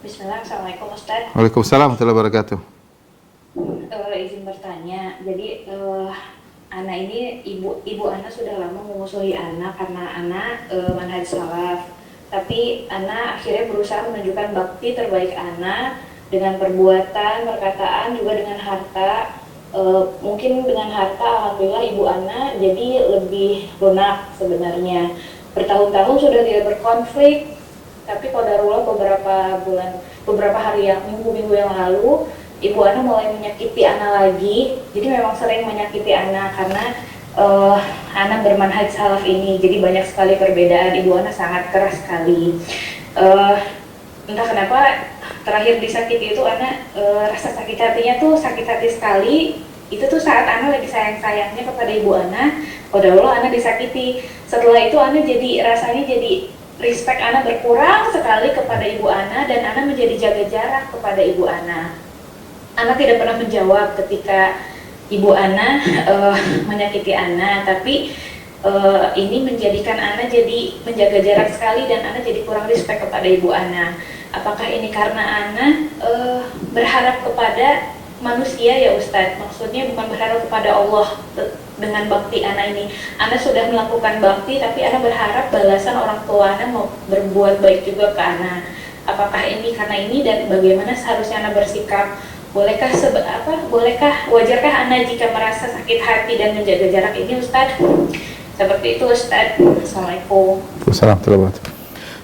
S3: Bismillah, Assalamualaikum Ustaz.
S2: Waalaikumsalam warahmatullahi wabarakatuh.
S3: Izin bertanya, jadi Ana ini ibu Ana sudah lama memusuhi Ana karena Ana manhaj salaf. Tapi Ana akhirnya berusaha menunjukkan bakti terbaik Ana dengan perbuatan, perkataan, juga dengan harta. Mungkin dengan harta, alhamdulillah ibu Ana jadi lebih lunak sebenarnya. Bertahun-tahun sudah tidak berkonflik, tapi qadarullah beberapa hari yang minggu-minggu yang lalu ibu Ana mulai menyakiti Ana lagi. Jadi memang sering menyakiti Ana karena Ana bermanhaj salaf ini. Jadi banyak sekali perbedaan. Ibu Ana sangat keras sekali. Entah kenapa terakhir disakiti itu Ana rasa sakit hatinya tuh sakit hati sekali. Itu tuh saat Ana lagi sayang-sayangnya kepada ibu Ana. Qadarullah Ana disakiti. Setelah itu Ana jadi rasanya jadi respect Ana berkurang sekali kepada ibu Ana, dan Ana menjadi jaga jarak kepada ibu Ana. Ana tidak pernah menjawab ketika ibu Ana menyakiti Ana, tapi ini menjadikan Ana jadi menjaga jarak sekali dan Ana jadi kurang respect kepada ibu Ana. Apakah ini karena Ana berharap kepada manusia ya Ustadz? Maksudnya bukan berharap kepada Allah dengan bakti Ana ini. Ana sudah melakukan bakti, tapi Ana berharap balasan orang tua Ana mau berbuat baik juga ke Ana. Apakah ini karena ini, dan bagaimana seharusnya Ana bersikap? Bolehkah wajarkah Ana jika merasa sakit hati dan menjaga jarak ini Ustadz? Seperti itu Ustadz. Assalamualaikum.
S2: Waalaikumsalam.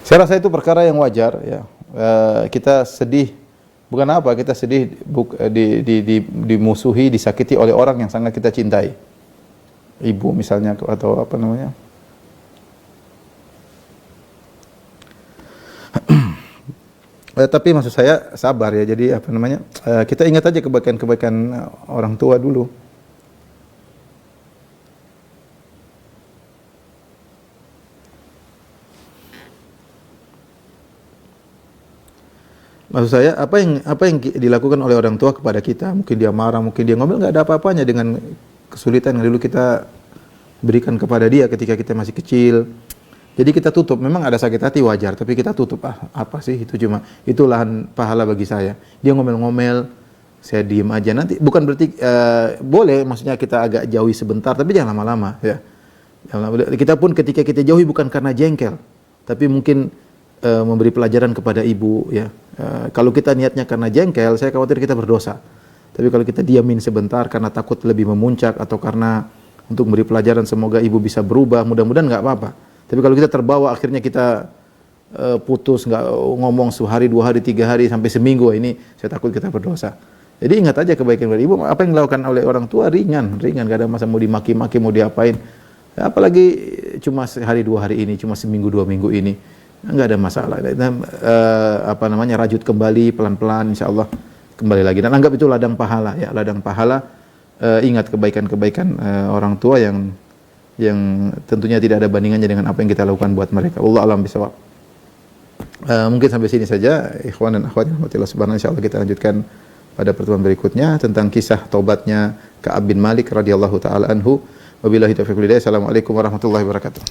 S2: Saya rasa itu perkara yang wajar ya. Kita sedih, bukan apa, kita sedih dimusuhi, disakiti oleh orang yang sangat kita cintai. Ibu misalnya, atau apa namanya. Tapi maksud saya sabar ya. Jadi apa namanya? Kita ingat aja kebaikan-kebaikan orang tua dulu. Maksud saya apa yang dilakukan oleh orang tua kepada kita, mungkin dia marah, mungkin dia ngomel, nggak ada apa-apanya dengan kesulitan yang dulu kita berikan kepada dia ketika kita masih kecil. Jadi kita tutup, memang ada sakit hati wajar, tapi kita tutup, apa sih itu, cuma itu lahan pahala bagi saya. Dia ngomel-ngomel, saya diem aja. Nanti bukan berarti boleh, maksudnya kita agak jauhi sebentar, tapi jangan lama-lama ya. Kita pun ketika kita jauhi bukan karena jengkel, tapi mungkin memberi pelajaran kepada ibu ya. Kalau kita niatnya karena jengkel, saya khawatir kita berdosa. Tapi kalau kita diamin sebentar karena takut lebih memuncak, atau karena untuk memberi pelajaran semoga ibu bisa berubah, mudah-mudahan nggak apa-apa. Tapi kalau kita terbawa akhirnya kita putus, nggak ngomong sehari, 2 hari, 3 hari, sampai seminggu, ini saya takut kita berdosa. Jadi ingat aja kebaikan dari ibu. Apa yang dilakukan oleh orang tua ringan, gak ada masa mau dimaki-maki, mau diapain. Apalagi cuma sehari 2 hari ini, cuma seminggu 2 minggu ini, nggak ada masalah. Rajut kembali pelan-pelan, insya Allah kembali lagi. Dan anggap itu ladang pahala ya, ladang pahala. Ingat kebaikan-kebaikan orang tua yang tentunya tidak ada bandingannya dengan apa yang kita lakukan buat mereka. Wallahu a'lam bishawab. Mungkin sampai sini saja, ikhwan dan akhwat yang rahmatillah subhanahu. Insyaallah kita lanjutkan pada pertemuan berikutnya tentang kisah taubatnya Ka'ab bin Malik radhiyallahu taala anhu. Wabillahi taufiq wal hidayah. Assalamualaikum warahmatullahi wabarakatuh.